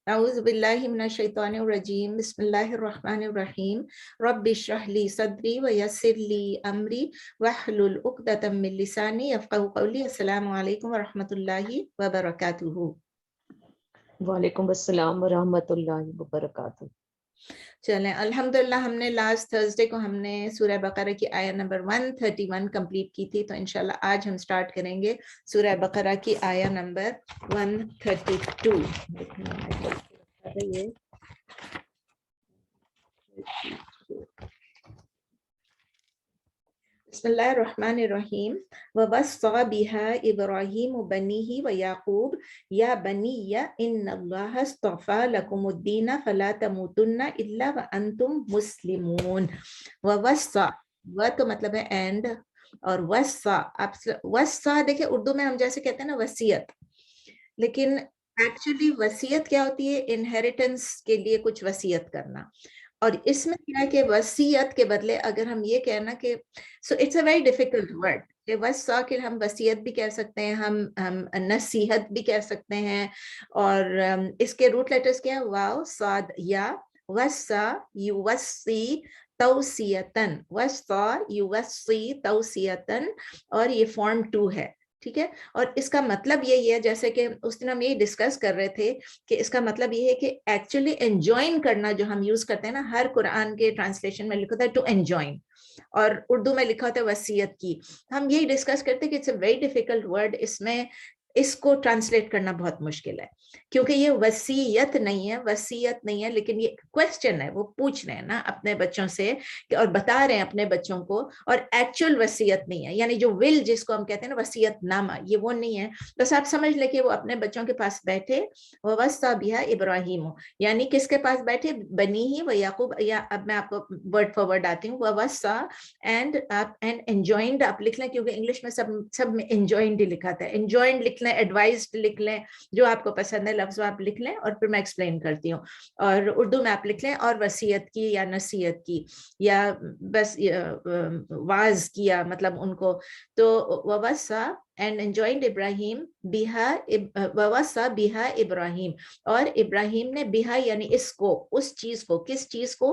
اعوذ باللہ من الشیطان الرجیم بسم اللہ الرحمن الرحیم رب اشرح لی صدری ویسر لی امری واحلل عقدۃ من لسانی یفقہوا قولی. السلام علیکم ورحمۃ اللہ وبرکاتہ. وعلیکم السلام ورحمۃ اللہ وبرکاتہ. چلیں الحمدللہ ہم نے لاسٹ تھرسڈے کو ہم نے سورہ بقرہ کی آیت نمبر 131 کمپلیٹ کی تھی، تو انشاءاللہ آج ہم سٹارٹ کریں گے سورہ بقرہ کی آیت نمبر 132. بسم اللہ الرحمن الرحیم. وَوَصَّى بِهَا إِبْرَاهِيمُ بَنِيهِ وَيَعْقُوبُ يَا بَنِيَّ إِنَّ اللَّهَ اصْطَفَى لَكُمُ الدِّينَ فَلَا تَمُوتُنَّ إِلَّا وَأَنْتُمْ مُسْلِمُونَ. وَوَصَّى، و تو مطلب ہے اینڈ، اور وصّى دیکھیں اردو میں ہم جیسے کہتے ہیں نا وصیت، لیکن ایکچولی وصیت کیا ہوتی ہے؟ انہیریٹنس کے لیے کچھ وصیت کرنا. اور اس میں کیا ہے کہ وصیت کے بدلے اگر ہم یہ کہنا کہ so it's a very difficult word کہ وصا کے ہم وصیت بھی کہہ سکتے ہیں، ہم نصیحت بھی کہہ سکتے ہیں، اور اس کے روٹ لیٹرز کیا ہے؟ واو صاد یا. وصا یوصی توصیتن، وصا یوصی توصیتن، اور یہ فارم 2 ہے. ٹھیک ہے، اور اس کا مطلب یہی ہے جیسے کہ اس دن ہم یہ ڈسکس کر رہے تھے کہ اس کا مطلب یہ ہے کہ ایکچولی انجوائن کرنا جو ہم یوز کرتے ہیں نا، ہر قرآن کے ٹرانسلیشن میں لکھا ہوتا ہے ٹو انجوائن، اور اردو میں لکھا ہوتا ہے وصیت کی. ہم یہی ڈسکس کرتے ہیں کہ it's a very difficult word, اس میں اس کو ٹرانسلیٹ کرنا بہت مشکل ہے کیونکہ یہ وصیت نہیں ہے، وصیت نہیں ہے، لیکن یہ کویسچن ہے، وہ پوچھ رہے ہیں نا اپنے بچوں سے اور بتا رہے ہیں اپنے بچوں کو، اور ایکچوئل وصیت نہیں ہے، یعنی جو ول جس کو ہم کہتے ہیں نا وصیت نامہ، یہ وہ نہیں ہے. بس آپ سمجھ لیں کہ وہ اپنے بچوں کے پاس بیٹھے، وَوَصَّى بِهَا إِبْرَاهِيمُ، یعنی کس کے پاس بیٹھے؟ بنی ہی و یعقوب. یا اب میں آپ کو ورڈ فار ورڈ آتی ہوں. وَوَصَّى اینڈ انجوائنڈ آپ لکھ لیں کیونکہ انگلش میں سب میں انجوائنڈ ہی لکھا تھا. انجوائنڈ لکھ لیں، ایڈوائزڈ لکھ لیں، جو آپ کو پسند ہے لفظ آپ لکھ لیں، اور پھر میں ایکسپلین کرتی ہوں. اور اردو میں آپ لکھ لیں اور وصیت کی یا نصیحت کی یا بس واز کیا مطلب ان کو. تو وَوَصَّى and enjoined Ibrahim biha, وَوَصَّى بِهَا ابراہیم، اور ابراہیم نے بہا یعنی اس کو، اس چیز کو، کس چیز کو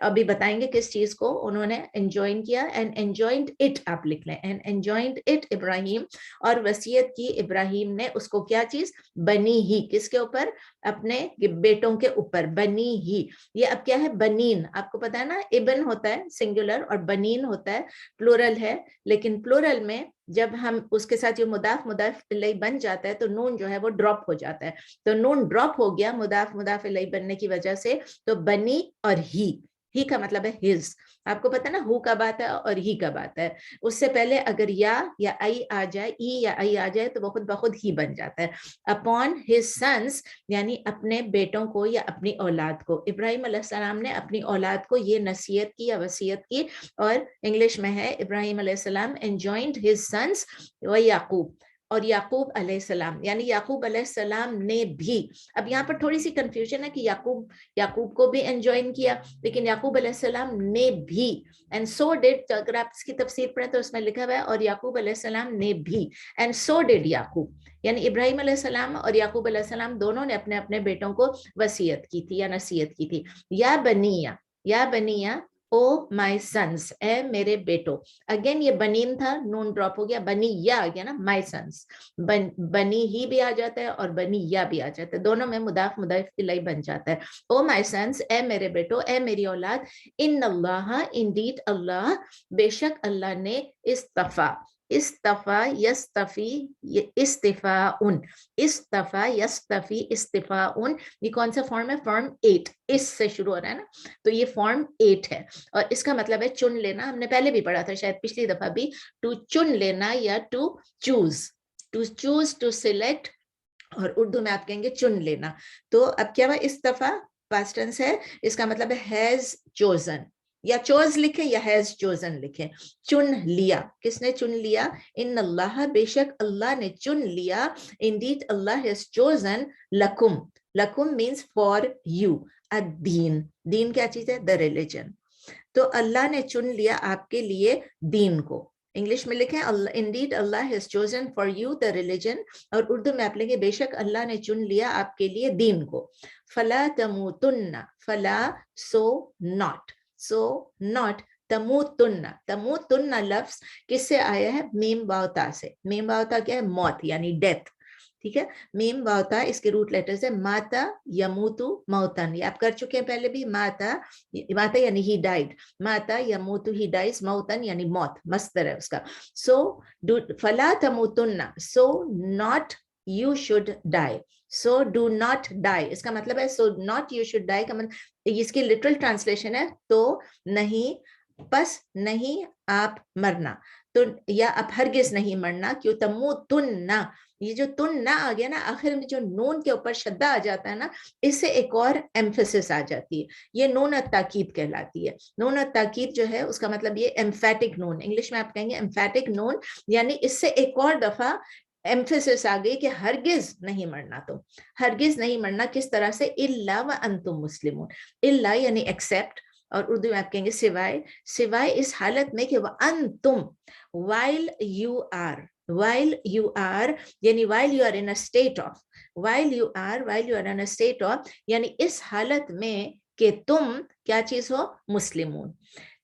ابھی بتائیں گے کس چیز کو انہوں نے انجوائن کیا. and enjoined it آپ لکھ لیں and enjoined it ابراہیم، اور وصیت کی ابراہیم نے اس کو کیا چیز؟ بنی ہی. کس کے اوپر؟ اپنے بیٹوں کے اوپر. بنی ہی، یہ اب کیا ہے؟ بنین. آپ کو پتا ہے نا ابن ہوتا ہے سنگولر اور بنین ہوتا ہے پلورل ہے، لیکن پلورل میں جب ہم اس کے ساتھ جو مضاف الیہ بن جاتا ہے تو نون جو ہے وہ ڈراپ ہو جاتا ہے. تو نون ڈراپ ہو گیا مضاف الیہ بننے کی وجہ سے، تو بنی اور ہی کا مطلب ہے ہز. آپ کو پتا نا ہو کب آتا ہے اور ہی کب آتا ہے. اس سے پہلے اگر یا آئی آ جائے، ای یا آئی آ جائے تو وہ خود بخود ہی بن جاتا ہے. اپون ہز سنس یعنی اپنے بیٹوں کو یا اپنی اولاد کو. ابراہیم علیہ السلام نے اپنی اولاد کو یہ نصیحت کی یا وصیت کی، اور انگلش میں ہے ابراہیم علیہ السلام enjoined his sons و یعقوب، اور یعقوب علیہ السلام یعنی یعقوب علیہ السلام نے بھی. اب یہاں پر تھوڑی سی کنفیوژن ہے کہ یعقوب کو بھی انجوائن کیا، لیکن یعقوب علیہ السلام نے بھی. اینڈ سو ڈیڈ، اگر آپ اس کی تفسیر پڑھیں تو اس میں لکھا ہوا ہے اور یعقوب علیہ السلام نے بھی. اینڈ سو ڈیڈ یعقوب، یعنی ابراہیم علیہ السلام اور یعقوب علیہ السلام دونوں نے اپنے اپنے بیٹوں کو وصیت کی تھی یا نصیحت کی تھی. یا بنیا او مائی سنس، اے میرے بیٹو. اگین یہ بنین تھا، نون ڈراپ ہو گیا، بنی یا آ گیا نا، مائی سنس. بنی ہی بھی آ جاتا ہے اور بنی یا بھی آ جاتا ہے، دونوں میں مضاف الیہ بن جاتا ہے. او مائی سنس، اے میرے بیٹو، اے میری اولاد. ان اللہ، انڈیڈ اللہ، بے شک اللہ نے استفا یستفی استفاء، یہ کون سا فارم ہے؟ فارم 8، اس سے شروع ہو رہا ہے نا، تو یہ فارم 8 ہے، اور اس کا مطلب ہے چن لینا. ہم نے پہلے بھی پڑھا تھا شاید پچھلی دفعہ بھی، ٹو چن لینا یا ٹو چوز ٹو سلیکٹ، اور اردو میں آپ کہیں گے چن لینا. تو اب کیا ہوا؟ استفا پاسٹ ٹینس ہے، اس کا مطلب ہے ہیز چوزن، یا چوز لکھیں یا ہیز چوزن لکھیں. چن لیا، کس نے چن لیا؟ ان اللہ، بے شک اللہ نے چن لیا. انڈیڈ اللہ ہیز چوزن لکم مینس فار یو. الدین، دین کیا چیز ہے؟ The religion. تو اللہ نے چن لیا آپ کے لیے دین کو. انگلش میں لکھیں indeed Allah has chosen for you the religion, اور اردو میں آپ لیں گے بے شک اللہ نے چن لیا آپ کے لیے دین کو. فلا تموتن، فلا so not تموتن. تموتن لفظ کس سے آیا ہے؟ میم واو تا سے. میم واو تا کیا ہے؟ موت یعنی ڈیتھ. ٹھیک ہے، میم واو تا اس کے روٹ لیٹرز ہے ماتا یموتو موتن. یہ آپ کر چکے ہیں پہلے بھی. ماتا یعنی ہی ڈائڈ، ماتا یموتو ہی ڈائز، موتن یعنی موت، مصدر ہے اس کا. سو فلا تموتن، so not you should die. So do not die اس کا مطلب ہے so not you should die کا مطلب، اس کی لٹرل ٹرانسلیشن ہے تو نہیں، پس نہیں آپ مرنا، تو یا آپ ہرگز نہیں مرنا. کیوں؟ تموتن، یہ جو تن نہ آ گیا نا آخر میں، جو نون کے اوپر شدہ آ جاتا ہے نا، اس سے ایک اور ایمفیسس آ جاتی ہے. یہ نون التاکید کہلاتی ہے. نون التاکید جو ہے اس کا مطلب یہ ایمفیٹک نون، انگلش میں آپ کہیں گے ایمفیٹک نون، یعنی اس سے ایک اور دفعہ ایمفیسس آ گئی کہ ہرگز نہیں مرنا، تم ہرگز نہیں مرنا. کس طرح سے؟ الا وانتم مسلمون. الا یعنی ایکسیپٹ، اور اردو میں آپ کہیں گے سوائے. سوائے اس حالت میں کہ وانتم، while you are یعنی while you are in a state of، while you are in a state of یعنی اس حالت میں کہ تم کیا چیز ہو؟ مسلمون.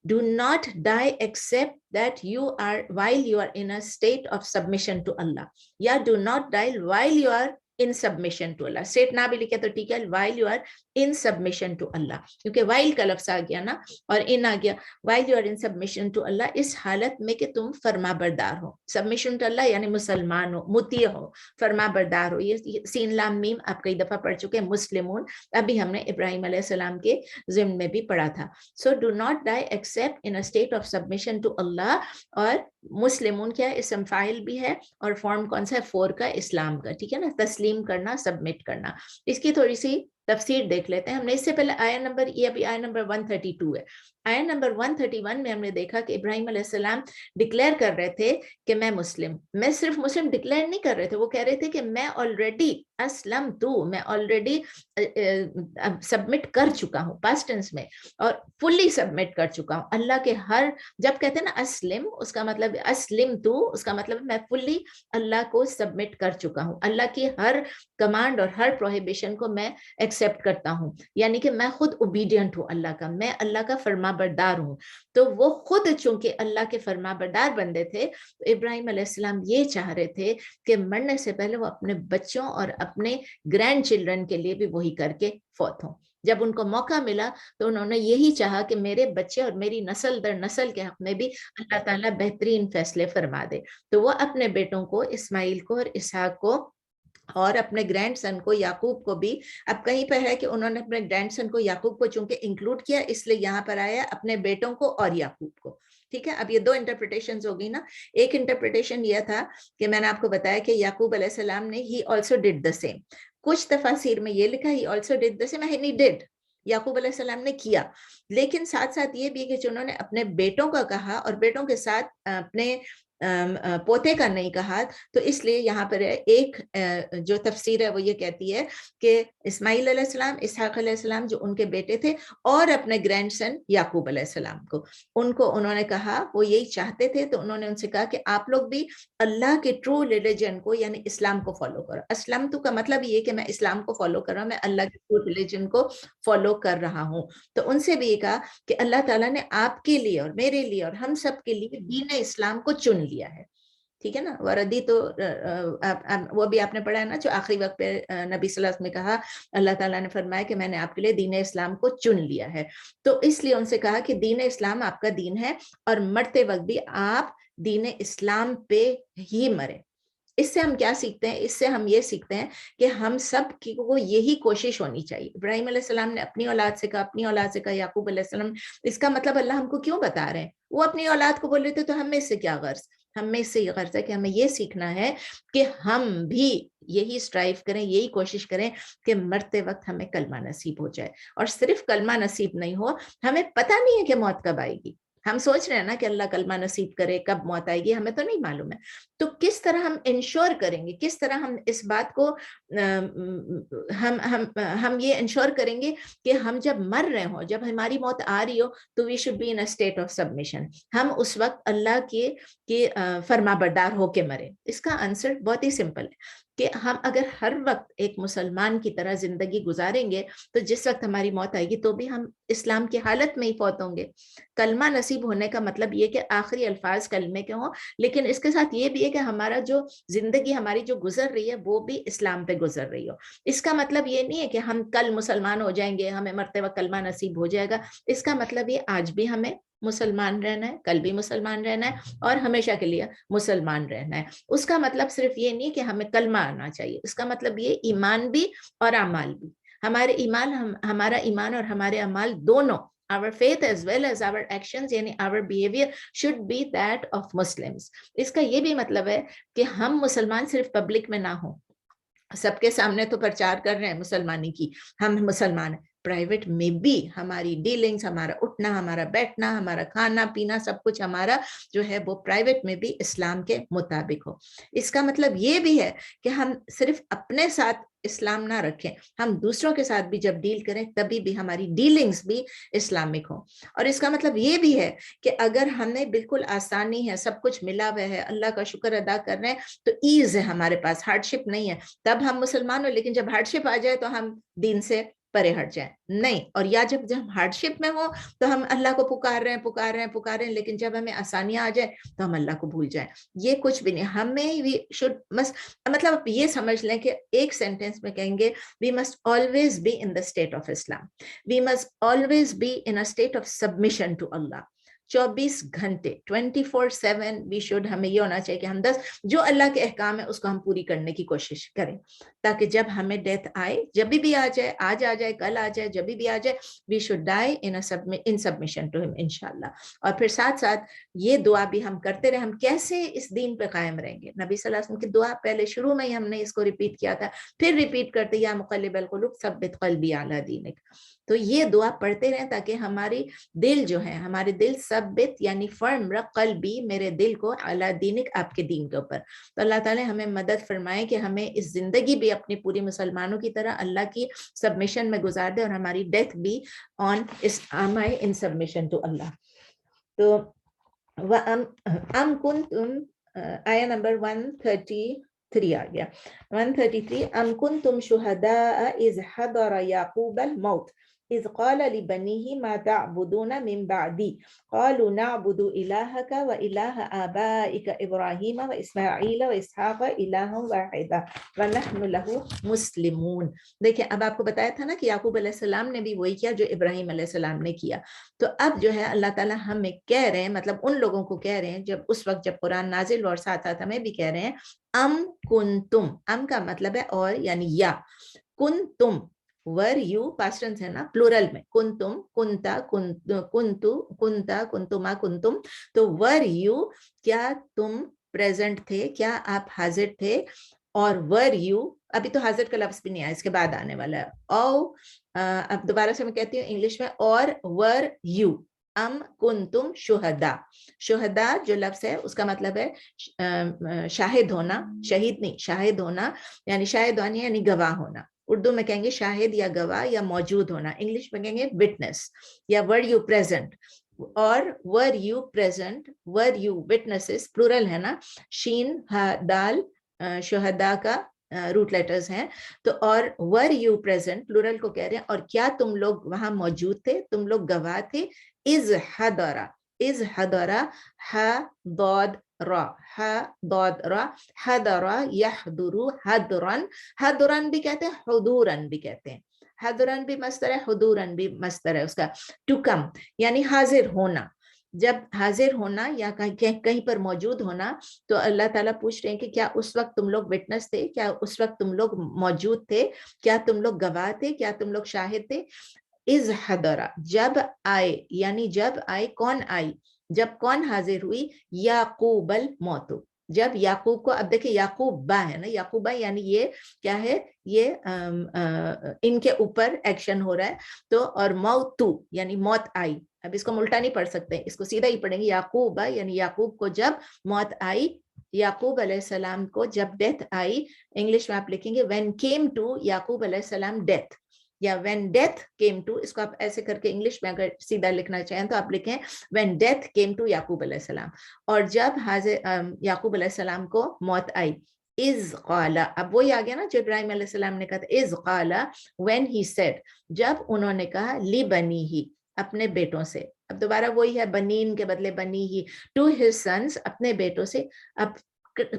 Do not die except that you are while you are in a state of submission to Allah. یا do not die while you are in submission to Allah. state نہ بھی لکھے تو ٹھیک ہے، while you are in submission to Allah، کیونکہ while کا لفظ آ گیا نا اور in آ گیا. while you are in submission to Allah، اس حالت میں کہ تم فرما بردار ہو. submission to Allah یعنی مسلمان ہو، مطیع ہو، فرما بردار ہو. یہ سین لام میم آپ کئی دفعہ پڑھ چکے ہیں. مسلمون ابھی ہم نے ابراہیم علیہ السلام کے ضمن میں بھی پڑھا تھا. so do not die except in a state of submission to Allah. اور مسلمون کیا ہے؟ اسم فاعل بھی ہے، اور فارم کون سا ہے؟ فور کا، اسلام کا. ٹھیک ہے نا، تسلیم کرنا، سبمٹ کرنا. اس کی تھوڑی سی تفسیر دیکھ لیتے ہیں. ہم نے اس سے پہلے آیا نمبر، یہ ابھی آیا نمبر 132 ہے. آیا نمبر 131 میں ہم نے دیکھا کہ ابراہیم علیہ السلام ڈکلیئر کر رہے تھے کہ میں مسلم. میں صرف مسلم ڈکلیئر نہیں کر رہے تھے، وہ کہہ رہے تھے کہ میں آلریڈی اسلم تو، میں آلریڈی سبمٹ کر چکا ہوں پاسٹ ٹینس میں، اور فلی سبمٹ کر چکا ہوں اللہ کے ہر. جب کہتے ہیں نا اسلم، اس کا مطلب اسلم تو، اس کا مطلب میں فلی اللہ کو سبمٹ کر چکا ہوں. اللہ کی ہر کمانڈ اور ہر پروہیبیشن کو میں ایکسیپٹ کرتا ہوں، یعنی کہ میں خود اوبیڈینٹ ہوں اللہ کا، میں اللہ کا فرما بردار ہوں. تو وہ خود چونکہ اللہ کے فرما بردار بندے تھے، تو ابراہیم علیہ السلام یہ چاہ رہے تھے کہ مرنے سے پہلے وہ اپنے بچوں اور اپنے گرینڈ چلڈرن کے لیے بھی وہی کر کے فوت ہوں. جب ان کو موقع ملا تو انہوں نے یہی چاہا کہ میرے بچے اور میری نسل در نسل کے حق میں بھی اللہ تعالیٰ بہترین فیصلے فرما دے. تو وہ اپنے بیٹوں کو، اسماعیل کو اور اسحاق کو، اور اپنے گرینڈ سن کو یعقوب کو بھی، اب کہیں پر ہے کہ انہوں نے اپنے گرینڈ سن کو یعقوب کو چونکہ انکلوڈ کیا، اس لیے یہاں پر آیا اپنے بیٹوں کو اور یعقوب کو. ٹھیک ہے، اب یہ دو انٹرپریٹیشنز ہو گئی نا. ایک انٹرپریٹیشن یہ تھا کہ میں نے آپ کو بتایا کہ یعقوب علیہ السلام نے he also did the same. کچھ تفاسیر میں یہ لکھا he also did the same, he did, یعقوب علیہ السلام نے کیا. لیکن ساتھ ساتھ یہ بھی کہ انہوں نے اپنے بیٹوں کا کہا اور بیٹوں کے ساتھ اپنے پوتے کا نہیں کہا. تو اس لیے یہاں پر ایک جو تفسیر ہے وہ یہ کہتی ہے کہ اسماعیل علیہ السلام، اسحاق علیہ السلام جو ان کے بیٹے تھے، اور اپنے گرینڈ سن یعقوب علیہ السلام کو انہوں نے کہا، وہ یہی چاہتے تھے. تو انہوں نے ان سے کہا کہ آپ لوگ بھی اللہ کے ٹرو ریلیجن کو یعنی اسلام کو فالو کرو. اسلم تو کا مطلب یہ کہ میں اسلام کو فالو کر رہا ہوں، میں اللہ کے ٹرو ریلیجن کو فالو کر رہا ہوں. تو ان سے بھی یہ کہا کہ اللہ تعالیٰ نے آپ کے لیے اور میرے لیے اور ہم سب کے لیے دین اسلام کو چن لیا ہے. ٹھیک ہے نا. وردی تو وہ بھی آپ نے پڑھا ہے نا، جو آخری وقت پہ نبی صلی اللہ علیہ وسلم نے کہا، اللہ تعالیٰ نے فرمایا کہ میں نے آپ کے لیے دین اسلام کو چن لیا ہے. تو اس لیے ان سے کہا کہ دین اسلام آپ کا دین ہے، اور مرتے وقت بھی آپ دین اسلام پہ ہی مرے. اس سے ہم کیا سیکھتے ہیں؟ اس سے ہم یہ سیکھتے ہیں کہ ہم سب کی کو یہی کوشش ہونی چاہیے. ابراہیم علیہ السلام نے اپنی اولاد سے کہا، اپنی اولاد سے کہا یعقوب علیہ السلام. اس کا مطلب اللہ ہم کو کیوں بتا رہے ہیں؟ وہ اپنی اولاد کو بول رہے تھے، تو ہم میں سے کیا غرض؟ ہم میں سے یہ غرض ہے کہ ہمیں یہ سیکھنا ہے کہ ہم بھی یہی اسٹرائیو کریں، یہی کوشش کریں کہ مرتے وقت ہمیں کلمہ نصیب ہو جائے. اور صرف کلمہ نصیب نہیں ہو، ہمیں پتہ نہیں ہے کہ موت کب آئے گی. ہم سوچ رہے ہیں نا کہ اللہ کلمہ نصیب کرے, کب موت آئے گی ہمیں تو نہیں معلوم ہے. تو کس طرح ہم انشور کریں گے, کس طرح ہم اس بات کو ہم یہ انشور کریں گے کہ ہم جب مر رہے ہوں, جب ہماری موت آ رہی ہو, تو we should be in state of submission, ہم اس وقت اللہ کے فرما بردار ہو کے مریں. اس کا آنسر بہت ہی سمپل ہے کہ ہم اگر ہر وقت ایک مسلمان کی طرح زندگی گزاریں گے, تو جس وقت ہماری موت آئے گی تو بھی ہم اسلام کی حالت میں ہی فوت ہوں گے. کلمہ نصیب ہونے کا مطلب یہ کہ آخری الفاظ کلمے کے ہوں, لیکن اس کے ساتھ یہ بھی ہے کہ ہمارا جو زندگی ہماری جو گزر رہی ہے وہ بھی اسلام پہ گزر رہی ہو. اس کا مطلب یہ نہیں ہے کہ ہم کل مسلمان ہو جائیں گے, ہمیں مرتے وقت کلمہ نصیب ہو جائے گا. اس کا مطلب یہ آج بھی ہمیں مسلمان رہنا ہے, کل بھی مسلمان رہنا ہے, اور ہمیشہ کے لیے مسلمان رہنا ہے. اس کا مطلب صرف یہ نہیں کہ ہمیں کلمہ آنا چاہیے, اس کا مطلب یہ ایمان بھی اور اعمال بھی. ہمارے ایمان, ہمارا ایمان اور ہمارے اعمال دونوں, our faith as well as our actions, یعنی our behavior should be that of Muslims. اس کا یہ بھی مطلب ہے کہ ہم مسلمان صرف پبلک میں نہ ہوں, سب کے سامنے تو پرچار کر رہے ہیں مسلمانی کی, ہم مسلمان ہیں, پرائیویٹ میں بھی ہماری ڈیلنگز, ہمارا اٹھنا, ہمارا بیٹھنا, ہمارا کھانا پینا, سب کچھ ہمارا جو ہے وہ پرائیویٹ میں بھی اسلام کے مطابق ہو. اس کا مطلب یہ بھی ہے کہ ہم صرف اپنے ساتھ اسلام نہ رکھیں, ہم دوسروں کے ساتھ بھی جب ڈیل کریں تبھی بھی ہماری ڈیلنگز بھی اسلامک ہوں. اور اس کا مطلب یہ بھی ہے کہ اگر ہمیں بالکل آسانی ہے, سب کچھ ملا ہوا ہے, اللہ کا شکر ادا کر رہے ہیں, تو ایز ہے ہمارے پاس, ہارڈ شپ نہیں ہے, تب ہم مسلمان ہو. لیکن جب ہارڈ شپ آ جائے تو ہم دین سے پرے ہٹ جائیں, نہیں. اور یا جب ہارڈ شپ میں ہو تو ہم اللہ کو پکار رہے ہیں, لیکن جب ہمیں آسانیاں آ جائے تو ہم اللہ کو بھول جائیں. یہ کچھ بھی نہیں. ہمیں مطلب یہ سمجھ لیں کہ ایک سینٹینس میں کہیں گے, we must always be in the state of Islam, we must always be in a state of submission to Allah. 24 گھنٹے 24/7 وی شوڈ, ہمیں یہ ہونا چاہیے کہ ہم جو اللہ کے احکام ہے اس کو ہم پوری کرنے کی کوشش کریں, تاکہ جب ہمیں ڈیتھ آئے, جب بھی آ جائے, آج آ جائے, کل آ جائے, جب بھی آ جائے, we should die in submission to him انشاءاللہ. اور پھر ساتھ ساتھ یہ دعا بھی ہم کرتے رہے, ہم کیسے اس دین پہ قائم رہیں گے. نبی صلی اللہ علیہ وسلم کی دعا پہلے شروع میں ہی ہم نے اس کو ریپیٹ کیا تھا, پھر ریپیٹ کرتے, یا مقلب القلوب ثبت قلبی علی دینک. تو یہ دعا پڑھتے رہیں تاکہ ہماری دل جو ہے, ہمارے دل ثبت یعنی فرم رکھ, قلبی میرے دل کو, علی دینک آپ کے دین کے اوپر. تو اللہ تعالیٰ ہمیں مدد فرمائے کہ ہمیں اس زندگی بھی اپنی پوری مسلمانوں کی طرح اللہ کی سبمیشن میں گزار دے, اور ہماری ڈیتھ بھی ان سبمیشن ٹو اللہ. تو کنتم, آیا نمبر 133 آ گیا. 133 ام کنتم شہداء اذ حضر یعقوب الموت اذ قال لبنیہ ما تعبدون من بعدی قالوا نعبد الہک و الہ آبائک ابراہیم و اسماعیل و اسحاق الہ واحدا ونحن لہ مسلمون. دیکھیں, اب آپ کو بتایا تھا نا کہ یعقوب علیہ السلام نے بھی وہی کیا جو ابراہیم علیہ السلام نے کیا. تو اب جو ہے اللہ تعالیٰ ہمیں کہہ رہے ہیں, مطلب ان لوگوں کو کہہ رہے ہیں جب اس وقت جب قرآن نازل, اور ساتھ ساتھ ہمیں بھی کہہ رہے ہیں ام کنتم. ام کا مطلب ہے اور, یعنی یا. کنتم ور یو پاسٹ ٹینس ہے نا, پلورل میں. کنتم, کنتا, کنتو, کنتا, کنتما, کنتم. تو ور یو, کیا تم پریزنٹ تھے, کیا آپ حاضر تھے. اور ور یو, ابھی تو حاضر کا لفظ بھی نہیں آیا, اس کے بعد آنے والا ہے. او, اب دوبارہ سے میں کہتی ہوں انگلش میں, اور ور یو ام کنتم شہداء. شہداء جو لفظ ہے اس کا مطلب ہے شاہد ہونا, شہید نہیں, شاہد ہونا, یعنی شاہد ہونا یعنی گواہ ہونا. اردو میں کہیں گے شاہد یا گواہ یا موجود ہونا, انگلش میں کہیں گے وٹنس یا ور یو پریزنٹ. اور were you present, were you witnesses plural ہے نا, شین ہا دال شہداء کا روٹ لیٹرز ہیں. تو اور ور یو پریزنٹ پلورل کو کہہ رہے ہیں, اور کیا تم لوگ وہاں موجود تھے, تم لوگ گواہ تھے. از حضرا, از حضرا, ہا ضاد را, ہا ضاد را, حضرا یحضرو حضرن. حضرن بھی کہتے ہیں, حضورن بھی کہتے ہیں. حضرن بھی مصدر ہے, حضورن بھی مصدر ہے اس کا. ٹو کم یعنی حاضر ہونا. جب حاضر ہونا یا کہیں پر موجود ہونا, تو اللہ تعالیٰ پوچھ رہے ہیں کہ کیا اس وقت تم لوگ وٹنس تھے, کیا اس وقت تم لوگ موجود تھے, کیا تم لوگ گواہ تھے, کیا تم لوگ شاہد تھے. از حضرا, جب آئے, یعنی جب آئے, کون آئی, جب کون حاضر ہوئی, یعقوب الموت, جب یعقوب کو, اب دیکھیں یعقوب با ہے نا, یعقوبہ یعنی یہ کیا ہے, یہ ان کے اوپر ایکشن ہو رہا ہے. تو اور موتو یعنی موت آئی, اب اس کو الٹا نہیں پڑھ سکتے, اس کو سیدھا ہی پڑھیں گے. یعقوب یعنی یعقوب کو جب موت آئی, یعقوب علیہ السلام کو جب ڈیتھ آئی, انگلش میں آپ لکھیں گے when came to یعقوب علیہ السلام death, یا when death came to, اس کو آپ ایسے کر کے انگلش میں اگر سیدھا لکھنا چاہیں تو آپ لکھیں when death came to یعقوب علیہ السلام. اور جب یعقوب علیہ السلام کو موت آئی, اذ قال, اب وہی آ گیا نا جو ابراہیم علیہ السلام نے کہا تھا, اذ قال when he said, جب انہوں نے کہا لی بنی ہی, اپنے بیٹوں سے. اب دوبارہ وہی ہے, بنین کے بدلے بنی ہی, ٹو ہز سنس, اپنے بیٹوں سے. اب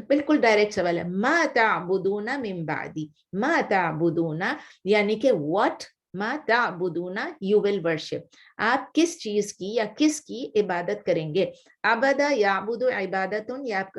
بالکل ڈائریکٹ سوال ہے, ما تعبدون من بعدی, ما تعبدون یعنی کہ what, ما تعبدون you will worship, آپ کس چیز کی یا کس کی عبادت کریں گے. عبدہ یعبد عبادتن, یہ آپ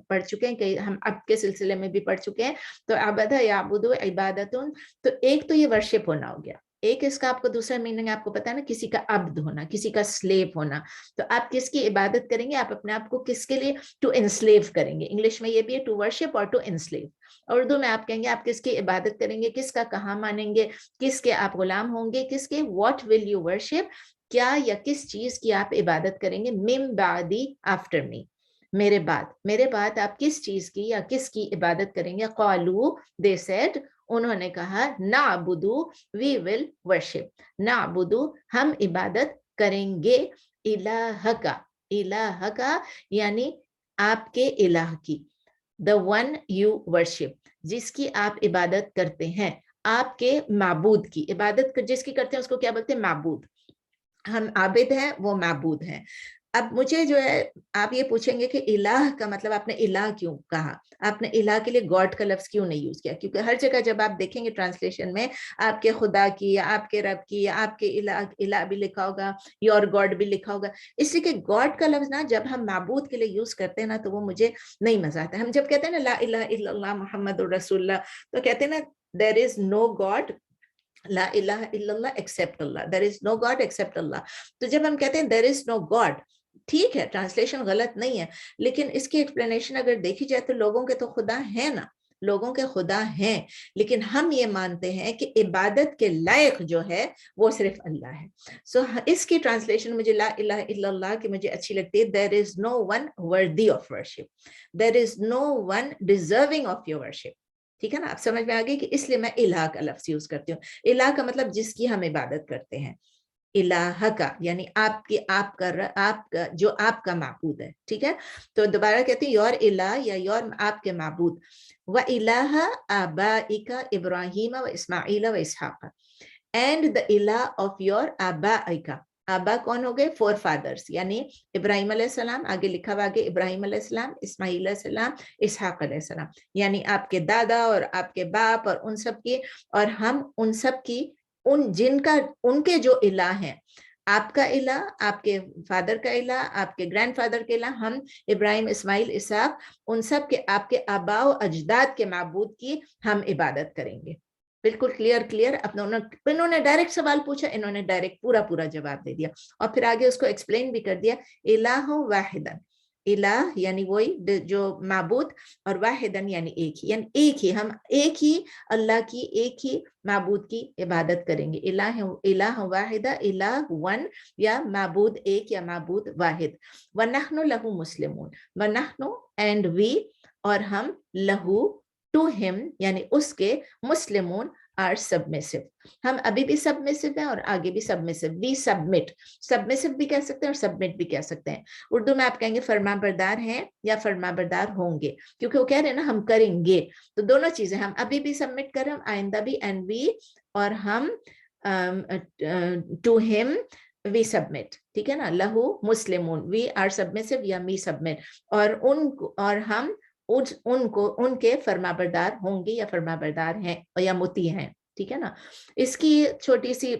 پڑھ چکے ہیں کہ ہم اب کے سلسلے میں بھی پڑھ چکے ہیں. تو عبدہ یعبد عبادتن, تو ایک تو یہ ورشپ ہونا ہو گیا. ایک اس کا آپ کو دوسرا میننگ آپ کو پتا ہے نا, کسی کا عبد ہونا, کسی کا سلیو ہونا. تو آپ کس کی عبادت کریں گے, آپ اپنے آپ کو کس کے لیے, ٹو انسلیو کریں گے. انگلش میں یہ بھی ہے ٹو ورشپ اور ٹو انسلیو. اردو میں آپ کہیں گے آپ کس کی عبادت کریں گے, کس کا کہاں مانیں گے, کس کے آپ غلام ہوں گے, کس کے, واٹ ول یو ورشپ, کیا یا کس چیز کی آپ عبادت کریں گے. من بعدی, آفٹر می, میرے بعد, میرے بعد آپ کس چیز کی یا کس کی عبادت کریں گے. قالو, دے سیڈ, انہوں نے کہا, نعبدو, وی ول ورشپ, نعبدو, ہم عبادت کریں گے, الہ کا, الہ کا یعنی آپ کے الہ کی, the one you worship, جس کی آپ عبادت کرتے ہیں, آپ کے معبود کی عبادت جس کی کرتے ہیں اس کو کیا بولتے ہیں, معبود. ہم عابد ہیں, وہ معبود ہیں. اب مجھے جو ہے آپ یہ پوچھیں گے کہ الہ کا مطلب آپ نے الہ کیوں کہا, آپ نے الہ کے لیے گاڈ کا لفظ کیوں نہیں یوز کیا, کیونکہ ہر جگہ جب آپ دیکھیں گے ٹرانسلیشن میں آپ کے خدا کی یا آپ کے رب کی یا آپ کے الہ بھی لکھا ہوگا, یور گاڈ بھی لکھا ہوگا. اس لیے کہ گاڈ کا لفظ نا جب ہم معبود کے لیے یوز کرتے ہیں نا تو وہ مجھے نہیں مزہ آتا ہے. ہم جب کہتے ہیں نا لا الہ الا اللہ محمد الرسول اللہ, تو کہتے ہیں نا there is no God, لا الہ الا اللہ except Allah, there is no God except اللہ. تو جب ہم کہتے ہیں there is no God, ٹھیک ہے ٹرانسلیشن غلط نہیں ہے, لیکن اس کی ایکسپلینیشن اگر دیکھی جائے تو لوگوں کے تو خدا ہیں نا, لوگوں کے خدا ہیں, لیکن ہم یہ مانتے ہیں کہ عبادت کے لائق جو ہے وہ صرف اللہ ہے. سو اس کی ٹرانسلیشن مجھے لا الہ الا اللہ کی مجھے اچھی لگتی ہے. there is no one worthy of worship, there is no one deserving of your worship. ٹھیک ہے نا, آپ سمجھ میں آگئی کہ اس لیے میں الہ کا لفظ یوز کرتی ہوں. الہ کا مطلب جس کی ہم عبادت کرتے ہیں, الہ کا یعنی آپ کی, آپ کا جو آپ کا معبود ہے. ٹھیک ہے, تو دوبارہ کہتے ہیں یور الہ یا یور آپ کے معبود. وَإِلَٰهَ آبَائِكَ إِبْرَاهِيمَ وَإِسْمَاعِيلَ وَإِسْحَاقَ, and the ilah of your آبائِكَ. آبا کون ہو گئے, فور فادرز, یعنی ابراہیم علیہ السلام, آگے لکھا ہوا آگے ابراہیم علیہ السلام, اسماعیل علیہ السلام, اسحاق علیہ السلام, یعنی آپ کے دادا اور آپ کے باپ اور ان سب کی, اور ہم ان سب کی, ان جن کا, ان کے جو الہ ہیں, آپ کا الہ, آپ کے فادر کا الہ, آپ کے گرینڈ فادر کے الہ, ہم ابراہیم, اسماعیل, اسحاق, ان سب کے, آپ کے آباء و اجداد کے معبود کی ہم عبادت کریں گے. بالکل کلیئر. انہوں نے ڈائریکٹ سوال پوچھا, انہوں نے ڈائریکٹ پورا جواب دے دیا, اور پھر آگے اس کو ایکسپلین بھی کر دیا. الہ واحدن, الہ یعنی وہی جو معبود, اور واحدن یعنی ایک ہی, یعنی ایک ہی, ہم ایک ہی اللہ کی, ایک ہی معبود کی عبادت کریں گے. الہ واحدہ, الہ ون, یا معبود ایک یا معبود واحد. وَنَحْنُ لَهُ مُسْلِمُونَ, وَنَحْنُ and we, اور ہم, لہو to him یعنی اس کے, مسلمون are submissive, ہم ابھی بھی submissive ہیں اور آگے بھی submissive. we submit, submissive بھی کہہ سکتے ہیں اور submit بھی کہہ سکتے ہیں. اردو میں آپ کہیں گے فرما بردار ہیں یا فرما بردار ہوں گے, کیونکہ وہ کہہ رہے ہیں نا ہم کریں گے, تو دونوں چیزیں, ہم ابھی بھی submit کر رہے ہیں, آئندہ بھی, and we, اور ہم to him we submit. ٹھیک ہے نا, لہو مسلمون, we are submissive یا we submit, اور ہم ان کو, ان کے فرما بردار ہوں گے یا فرما بردار ہیں یا مطیع ہیں. ٹھیک ہے نا, اس کی چھوٹی سی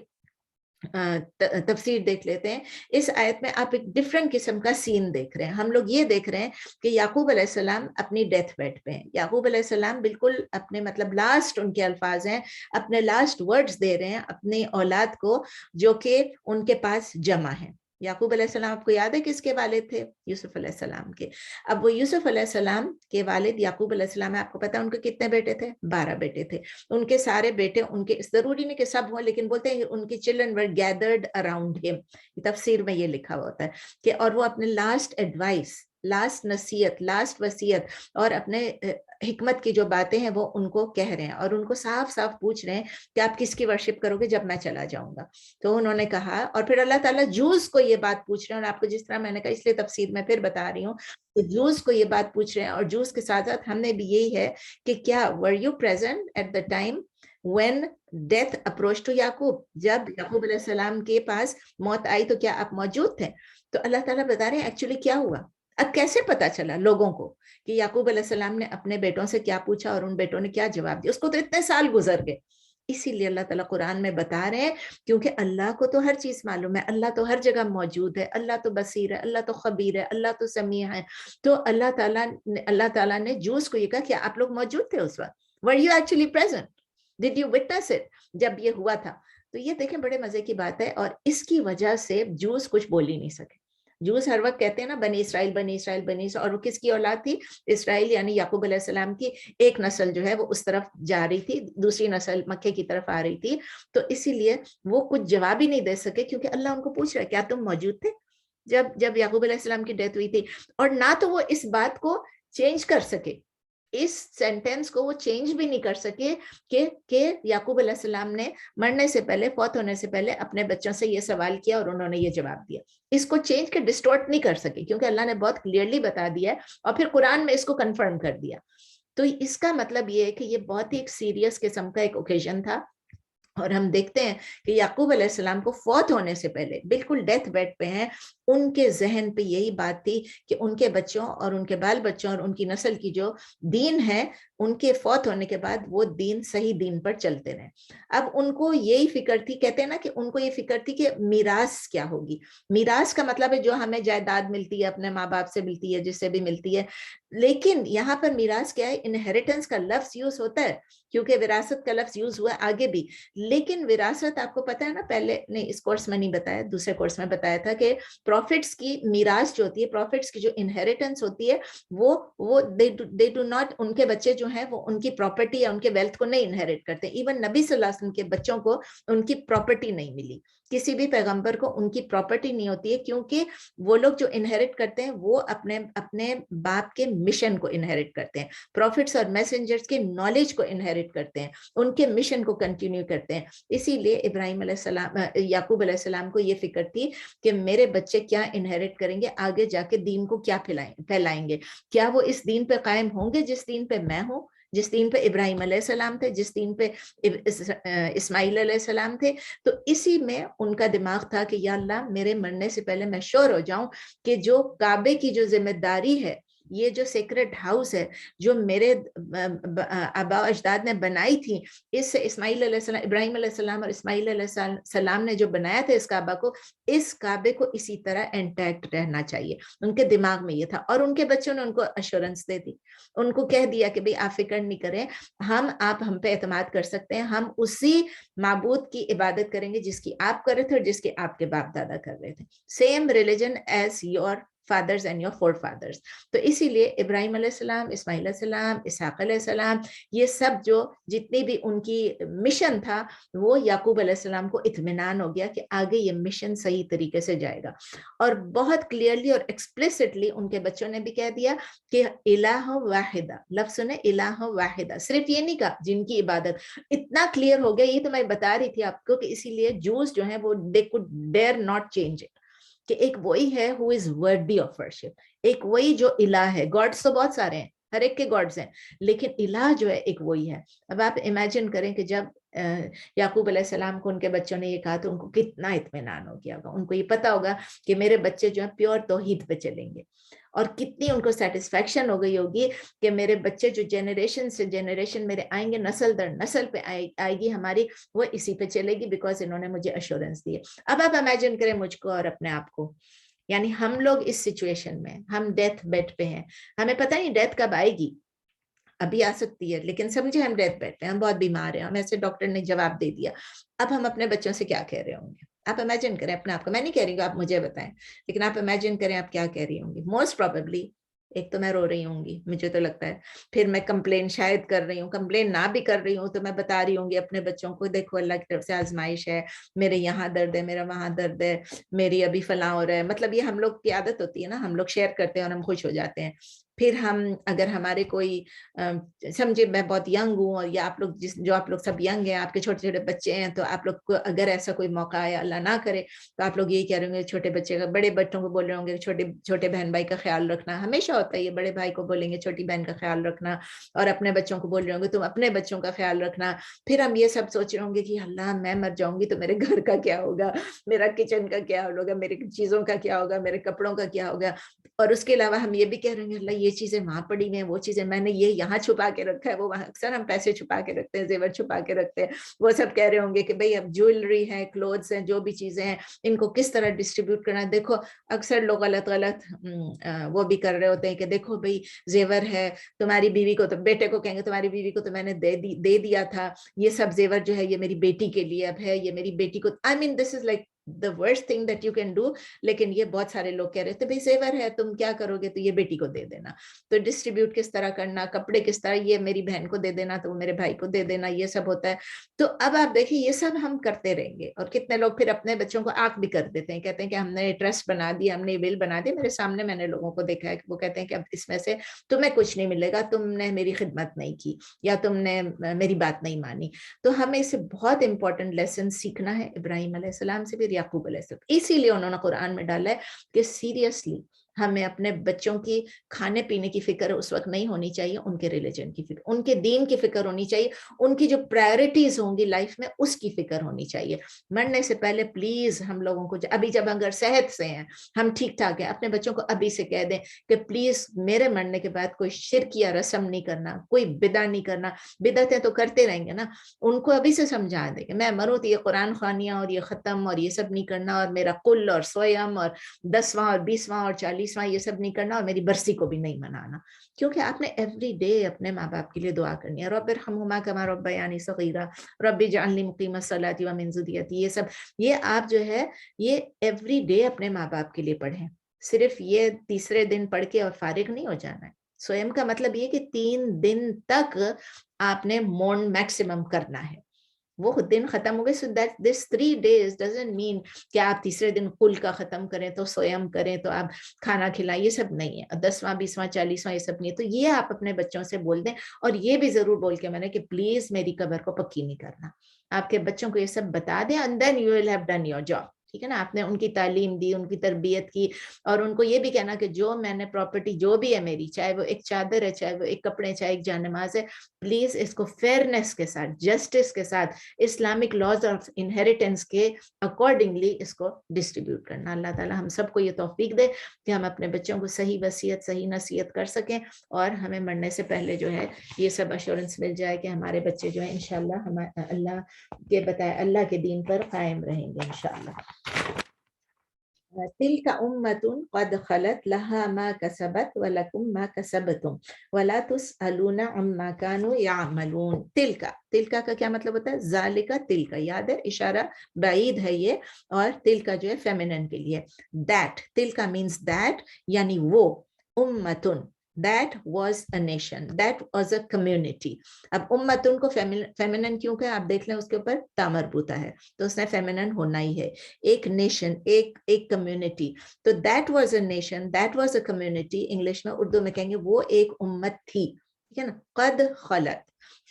تفسیر دیکھ لیتے ہیں. اس آیت میں آپ ایک ڈفرنٹ قسم کا سین دیکھ رہے ہیں. ہم لوگ یہ دیکھ رہے ہیں کہ یعقوب علیہ السلام اپنی ڈیتھ بیڈ پہ ہیں. یعقوب علیہ السلام بالکل اپنے مطلب لاسٹ, ان کے الفاظ ہیں, اپنے لاسٹ ورڈز دے رہے ہیں اپنی اولاد کو جو کہ ان کے پاس جمع ہیں. یعقوب علیہ السلام آپ کو یاد ہے کس کے والد تھے؟ یوسف علیہ السلام کے. اب وہ یوسف علیہ السلام کے والد یعقوب علیہ السلام ہے, آپ کو پتا ہے ان کے کتنے بیٹے تھے؟ 12 بیٹے تھے. ان کے سارے بیٹے ان کے, ضروری نہیں کہ سب ہوں, لیکن بولتے ہیں ان کی چلڈرن ور گیدرڈ اراؤنڈ ہم. تفسیر میں یہ لکھا ہوتا ہے کہ, اور وہ اپنے لاسٹ ایڈوائس, لاسٹ نصیحت, لاسٹ وصیت اور اپنے حکمت کی جو باتیں ہیں وہ ان کو کہہ رہے ہیں, اور ان کو صاف صاف پوچھ رہے ہیں کہ آپ کس کی ورشپ کرو گے جب میں چلا جاؤں گا. تو انہوں نے کہا, اور پھر اللہ تعالیٰ جوز کو یہ بات پوچھ رہے ہیں, اور آپ کو جس طرح میں نے کہا اس لیے تفسیر میں پھر بتا رہی ہوں, تو جوز کو یہ بات پوچھ رہے ہیں, اور جوز کے ساتھ ساتھ ہم نے بھی یہی ہے کہ کیا were you present at the time when death approached to یعقوب, جب یعقوب علیہ السلام کے پاس موت آئی تو کیا آپ موجود تھے؟ تو اللہ تعالیٰ بتا رہے ہیں ایکچولی کیا ہوا. اب کیسے پتا چلا لوگوں کو کہ یعقوب علیہ السلام نے اپنے بیٹوں سے کیا پوچھا اور ان بیٹوں نے کیا جواب دیا؟ اس کو تو اتنے سال گزر گئے. اسی لیے اللہ تعالیٰ قرآن میں بتا رہے ہیں, کیونکہ اللہ کو تو ہر چیز معلوم ہے, اللہ تو ہر جگہ موجود ہے, اللہ تو بصیر ہے, اللہ تو خبیر ہے, اللہ تو سمیع ہے. تو اللہ تعالیٰ نے جوز کو یہ کہا کہ آپ لوگ موجود تھے اس وقت. were you actually present? did you witness it? جب یہ ہوا تھا. تو یہ دیکھیں بڑے مزے کی بات ہے, اور اس کی وجہ سے جوز کچھ بول ہی نہیں سکے. جوز ہر وقت کہتے ہیں نا بنی اسرائیل بنی اسرائیل بنی اسرائیل, اور وہ کس کی اولاد تھی؟ اسرائیل یعنی یعقوب علیہ السلام کی ایک نسل جو ہے وہ اس طرف جا رہی تھی, دوسری نسل مکے کی طرف آ رہی تھی. تو اسی لیے وہ کچھ جواب ہی نہیں دے سکے, کیونکہ اللہ ان کو پوچھ رہا ہے کیا تم موجود تھے جب یعقوب علیہ السلام کی ڈیتھ ہوئی تھی؟ اور نہ تو وہ اس بات کو چینج کر سکے, اس سینٹینس کو وہ چینج بھی نہیں کر سکے کہ یعقوب علیہ السلام نے مرنے سے پہلے, فوت ہونے سے پہلے اپنے بچوں سے یہ سوال کیا اور انہوں نے یہ جواب دیا. اس کو چینج کے ڈسٹورٹ نہیں کر سکے, کیونکہ اللہ نے بہت کلیئرلی بتا دیا ہے, اور پھر قرآن میں اس کو کنفرم کر دیا. تو اس کا مطلب یہ ہے کہ یہ بہت ہی ایک سیریس قسم کا ایک اوکیزن تھا. اور ہم دیکھتے ہیں کہ یعقوب علیہ السلام کو فوت ہونے سے پہلے, بالکل ڈیتھ بیڈ پہ ہیں, ان کے ذہن پہ یہی بات تھی کہ ان کے بچوں اور ان کے بال بچوں اور ان کی نسل کی جو دین ہے, ان کے فوت ہونے کے بعد وہ دین صحیح دین پر چلتے رہیں. اب ان کو یہی فکر تھی, کہتے ہیں نا کہ ان کو یہ فکر تھی کہ میراث کیا ہوگی. میراث کا مطلب ہے جو ہمیں جائیداد ملتی ہے, اپنے ماں باپ سے ملتی ہے, جس سے بھی ملتی ہے. لیکن یہاں پر میراث کیا ہے؟ انہیریٹنس کا لفظ یوز ہوتا ہے, کیونکہ وراثت کا لفظ یوز ہوا ہے آگے بھی. لیکن وراثت آپ کو پتا ہے نا, پہلے نہیں اس کورس میں نہیں بتایا, دوسرے کورس میں بتایا تھا کہ پروفٹس کی میراث جو ہوتی ہے, پروفٹس کی جو انہیریٹنس ہوتی ہے, وہ they do not, ان کے بچے جو ہیں وہ ان کی پراپرٹی یا ان کے ویلتھ کو نہیں انہیریٹ کرتے. ایون نبی صلی اللہ علیہ وسلم کے بچوں کو ان کی پراپرٹی نہیں ملی, کسی بھی پیغمبر کو ان کی پراپرٹی نہیں ہوتی ہے, کیونکہ وہ لوگ جو انہیریٹ کرتے ہیں وہ اپنے باپ کے مشن کو انہیریٹ کرتے ہیں. پروفٹس اور میسنجرز کے نالج کو انہیریٹ کرتے ہیں, ان کے مشن کو کنٹینیو کرتے ہیں. اسی لیے ابراہیم علیہ السلام, یعقوب علیہ السلام کو یہ فکر تھی کہ میرے بچے کیا انہیریٹ کریں گے, آگے جا کے دین کو کیا پھیلائیں گے, کیا وہ اس دین پہ قائم ہوں گے جس دین پہ میں ہوں, جس دین پہ ابراہیم علیہ السلام تھے, جس دین پہ اسماعیل علیہ السلام تھے. تو اسی میں ان کا دماغ تھا کہ یا اللہ میرے مرنے سے پہلے میں شور ہو جاؤں کہ جو کعبے کی جو ذمہ داری ہے, یہ جو سیکرٹ ہاؤس ہے جو میرے آبا اجداد نے بنائی تھی, اس اسماعیل علیہ السلام, ابراہیم علیہ السلام اور اسماعیل علیہ السلام نے جو بنایا تھا اس کعبہ کو, اس کعبے کو اسی طرح انٹیکٹ رہنا چاہیے. ان کے دماغ میں یہ تھا, اور ان کے بچوں نے ان کو ایشورنس دے دی, ان کو کہہ دیا کہ بھئی آپ فکر نہیں کریں, آپ ہم پہ اعتماد کر سکتے ہیں, ہم اسی معبود کی عبادت کریں گے جس کی آپ کر رہے تھے اور جس کے آپ کے باپ دادا کر رہے تھے. Same religion as your fathers and your forefathers. تو اسی لیے ابراہیم علیہ السلام, اسماعیل علیہ السلام, اسحاق علیہ السلام, یہ سب جو جتنی بھی ان کی مشن تھا, وہ یعقوب علیہ السلام کو اطمینان ہو گیا کہ آگے یہ مشن صحیح طریقے سے جائے گا. اور بہت کلیئرلی اور ایکسپلیسٹلی ان کے بچوں نے بھی کہہ دیا کہ الہ واحدہ, لفظ سنیں, الہ واحدہ, صرف یہ نہیں کہا جن کی عبادت. اتنا کلیئر ہو گیا, یہ تو میں بتا رہی تھی آپ کو کہ اسی لیے جوز جو ہیں وہ they could dare not change it, کہ ایک وہی ہے who is worthy of worship, ایک وہی جو الہ ہے. گاڈس تو بہت سارے ہیں, ہر ایک کے گاڈز ہیں, لیکن الہ جو ہے ایک وہی ہے. اب آپ امیجن کریں کہ جب یعقوب علیہ السلام کو ان کے بچوں نے یہ کہا تو ان کو کتنا اطمینان ہو گیا ہوگا, ان کو یہ پتا ہوگا کہ میرے بچے جو ہیں پیور توحید پہ چلیں گے, اور کتنی ان کو سیٹسفیکشن ہو گئی ہوگی کہ میرے بچے جو جنریشن سے جنریشن میرے آئیں گے, نسل در نسل پہ آئے گی ہماری, وہ اسی پہ چلے گی, بیکاز انہوں نے مجھے ایشورنس دی ہے. اب آپ امیجن کریں مجھ کو اور اپنے آپ کو, یعنی ہم لوگ اس سچویشن میں, ہم ڈیتھ بیڈ پہ ہیں, ہمیں پتہ نہیں ڈیتھ کب آئے گی, ابھی آ سکتی ہے, لیکن سمجھے ہم ڈیتھ بیڈ پہ, ہم بہت بیمار ہیں, ہمیں ایسے ڈاکٹر نے جواب دے دیا. اب ہم اپنے بچوں سے کیا کہہ رہے ہوں گے؟ آپ امیجن کریں اپنے آپ کو, میں نہیں کہہ رہی ہوں آپ مجھے بتائیں, لیکن آپ امیجن کریں آپ کیا کہہ رہی ہوں گی. موسٹ پروبیبلی ایک تو میں رو رہی ہوں گی, مجھے تو لگتا ہے, پھر میں کمپلین شاید کر رہی ہوں, کمپلین نہ بھی کر رہی ہوں تو میں بتا رہی ہوں گی اپنے بچوں کو, دیکھو اللہ کی طرف سے آزمائش ہے, میرے یہاں درد ہے, میرا وہاں درد ہے, میری ابھی فلاں ہو رہا ہے. مطلب یہ ہم لوگ کی عادت ہوتی ہے نا, ہم لوگ شیئر کرتے ہیں اور ہم خوش ہو جاتے ہیں. پھر ہم اگر ہمارے کوئی سمجھے میں بہت ینگ ہوں, اور یا آپ لوگ جو آپ لوگ سب ینگ ہیں, آپ کے چھوٹے چھوٹے بچے ہیں, تو آپ لوگ کو اگر ایسا کوئی موقع آیا, اللہ نہ کرے, تو آپ لوگ یہی کہہ رہے ہوں گے چھوٹے بچے کا, بڑے بچوں کو بول رہے ہوں گے چھوٹے بہن بھائی کا خیال رکھنا. ہمیشہ ہوتا ہے یہ, بڑے بھائی کو بولیں گے چھوٹی بہن کا خیال رکھنا, اور اپنے بچوں کو بول رہے ہوں گے تم اپنے بچوں کا خیال رکھنا. پھر ہم یہ سب سوچ رہے ہوں گے کہ اللہ میں مر جاؤں گی تو میرے گھر کا کیا ہوگا, میرا کچن کا کیا ہوگا, میرے چیزوں کا کیا ہوگا, میرے کپڑوں کا کیا ہوگا. اور اس کے علاوہ ہم یہ بھی کہہ رہے ہیں اللہ یہ چیزیں وہاں پڑی ہوئی ہیں, وہ چیزیں میں نے یہ یہاں چھپا کے رکھا ہے, وہ وہاں اکثر ہم پیسے چھپا کے رکھتے ہیں, زیور چھپا کے رکھتے ہیں. وہ سب کہہ رہے ہوں گے کہ بھئی اب جویلری ہے, کلوتھس ہیں, جو بھی چیزیں ہیں ان کو کس طرح ڈسٹریبیوٹ کرنا ہے. دیکھو اکثر لوگ غلط وہ بھی کر رہے ہوتے ہیں کہ دیکھو بھئی زیور ہے, تمہاری بیوی کو, تو بیٹے کو کہیں گے تمہاری بیوی کو تو میں نے دے دیا تھا, یہ سب زیور جو ہے یہ میری بیٹی کے لیے اب ہے, یہ میری بیٹی کو. I mean this is like the worst thing that you can do. لیکن یہ بہت سارے لوگ کہہ رہے تھے بھئی زیور ہے, تم کیا کرو گے, تو یہ بیٹی کو دے دینا. تو ڈسٹریبیوٹ کس طرح کرنا, کپڑے کس طرح, یہ میری بہن کو دے دینا, تو وہ میرے بھائی کو دے دینا, یہ سب ہوتا ہے. تو اب آپ دیکھیں یہ سب ہم کرتے رہیں گے, اور کتنے لوگ پھر اپنے بچوں کو آنکھ بھی کر دیتے ہیں, کہتے ہیں کہ ہم نے ٹرسٹ بنا دیا, ہم نے ول بنا دیا. میرے سامنے میں نے لوگوں کو دیکھا ہے کہ وہ کہتے ہیں کہ اب اس میں سے تمہیں کچھ نہیں ملے گا, تم نے میری خدمت نہیں کی یا تم نے میری بات نہیں مانی. تو ہمیں اسے بہت امپورٹنٹ لیسن سیکھنا ہے ابراہیم علیہ السلام سے, پھر یعقوب علیہ السلام. اسی لیے انہوں نے قرآن میں ڈالا ہے کہ سیریسلی ہمیں اپنے بچوں کی کھانے پینے کی فکر اس وقت نہیں ہونی چاہیے, ان کے ریلیجن کی فکر, ان کے دین کی فکر ہونی چاہیے, ان کی جو پرائرٹیز ہوں گی لائف میں اس کی فکر ہونی چاہیے. مرنے سے پہلے پلیز ہم لوگوں کو ابھی جب اگر صحت سے ہیں, ہم ٹھیک ٹھاک ہیں, اپنے بچوں کو ابھی سے کہہ دیں کہ پلیز میرے مرنے کے بعد کوئی شرک یا رسم نہیں کرنا, کوئی بدعت نہیں کرنا. بدعتیں تو کرتے رہیں گے نا, ان کو ابھی سے سمجھا دیں کہ میں مروں تو یہ قرآن خوانیاں اور یہ ختم اور یہ سب نہیں کرنا, اور میرا قل اور سویم اور 10واں اور 20واں اور 40واں یہ سب نہیں کرنا, اور میری برسی کو بھی نہیں منانا. کیونکہ آپ نے ایوری ڈے اپنے ماں باپ کے لیے دعا کرنی ہے, رب ارحمہما کما ربیانی صغیرا, رب اجعلنی مقیم الصلاۃ ومن ذریتی. یہ سب یہ آپ جو ہے یہ ایوری ڈے اپنے ماں باپ کے لیے پڑھیں. صرف یہ تیسرے دن پڑھ کے اور فارغ نہیں ہو جانا ہے. سویم کا مطلب یہ کہ 3 دن تک آپ نے مون میکسیمم کرنا ہے. وہ دن ختم ہو گئے, so that this 3 days doesn't mean کہ آپ تیسرے دن کل کا ختم کریں تو سویم کریں تو آپ کھانا کھلائیں, یہ سب نہیں ہے. 10واں 20واں 40واں یہ سب نہیں ہے. تو یہ آپ اپنے بچوں سے بول دیں, اور یہ بھی ضرور بول کے میں نے کہ پلیز میری قبر کو پکی نہیں کرنا. آپ کے بچوں کو یہ سب بتا دیں, and then you will have done your job. ٹھیک ہے نا, آپ نے ان کی تعلیم دی, ان کی تربیت کی, اور ان کو یہ بھی کہنا کہ جو میں نے پراپرٹی جو بھی ہے میری, چاہے وہ ایک چادر ہے, چاہے وہ ایک کپڑے, چاہے ایک جانماز ہے, پلیز اس کو فیئرنیس کے ساتھ, جسٹس کے ساتھ, اسلامک لاز آف انہیریٹنس کے اکارڈنگلی اس کو ڈسٹریبیوٹ کرنا. اللہ تعالی ہم سب کو یہ توفیق دے کہ ہم اپنے بچوں کو صحیح وصیت, صحیح نصیحت کر سکیں, اور ہمیں مرنے سے پہلے جو ہے یہ سب ایشورنس مل جائے کہ ہمارے بچے جو ہیں انشاءاللہ ہم اللہ کے بتائے اللہ کے دین پر قائم رہیں گے انشاءاللہ. تلك أمة قد خلت لها ما كسبت ولكم ما كسبتم ولا تسألون عما كانوا يعملون. تلك کا کیا مطلب ہوتا ہے؟ ذالک تلک, یاد ہے اشارہ بعید ہے یہ, اور تلک جو ہے فیمینن کے لیے. دیٹ, تلک مینس دیٹ, یعنی وہ, امتن, that was a nation, that was a community. اب امتن کو فیمینن کیوں کہ آپ دیکھ لیں اس کے اوپر تا مربوطہ ہے, تو اس نے فیمینن ہونا ہی ہے. ایک نیشن, ایک کمیونٹی. تو that was a nation, that was a community, English میں اردو میں کہیں گے وہ ایک امت تھی. ٹھیک ہے نا. قد خلت,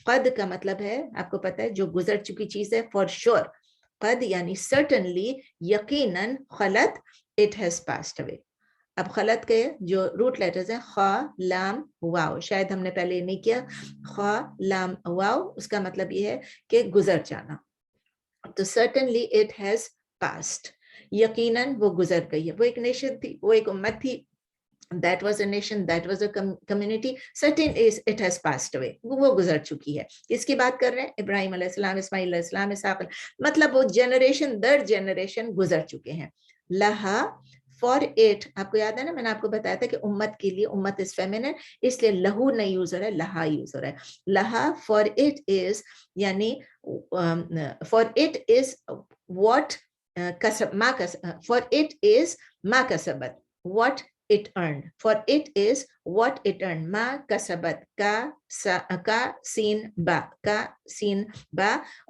قد کا مطلب ہے آپ کو پتہ ہے جو گزر چکی چیز ہے, for sure. قد یعنی certainly, یقیناً, خلت it has passed away. اب خلط کے جو روٹ لیٹرز ہیں خا, لام, واو, شاید ہم نے پہلے نہیں کیا. خا, لام, واو, اس کا مطلب یہ ہے کہ گزر جانا. تو certainly it has passed, یقیناً وہ گزر گئی ہے. وہ ایک نیشن تھی, وہ ایک امت تھی. That was a nation, that was a community. Certain is it has passed away. وہ گزر چکی ہے. کس کی بات کر رہے ہیں؟ ابراہیم علیہ السلام, اسماعیل علیہ السلام, اسحاق, مطلب وہ جنریشن در جنریشن گزر چکے ہیں. لہا, فار اٹ, آپ کو یاد ہے نا میں نے آپ کو بتایا تھا کہ امت کے لیے, امت اس فیمینن, اس لیے لہو نہیں یوز ہو رہا ہے, لہا یوز ہو رہا ہے. لہا, فار اٹ از, یعنی for it is what kasab ma kasab, for it is ma kasabat, what it earned, for it is what it earned, ma kasabat, ka sin ba,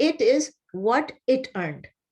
it is what it earned,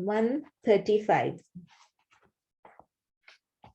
135,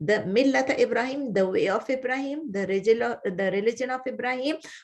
the millat Ibrahim, the way of Ibrahim, the religion of Ibrahim।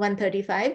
135।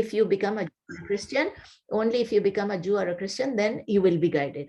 if you become a Christian, only if you become a Jew or a Christian, then you will be guided.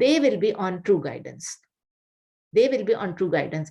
they will be on true guidance. They will be on true guidance.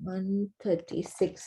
136.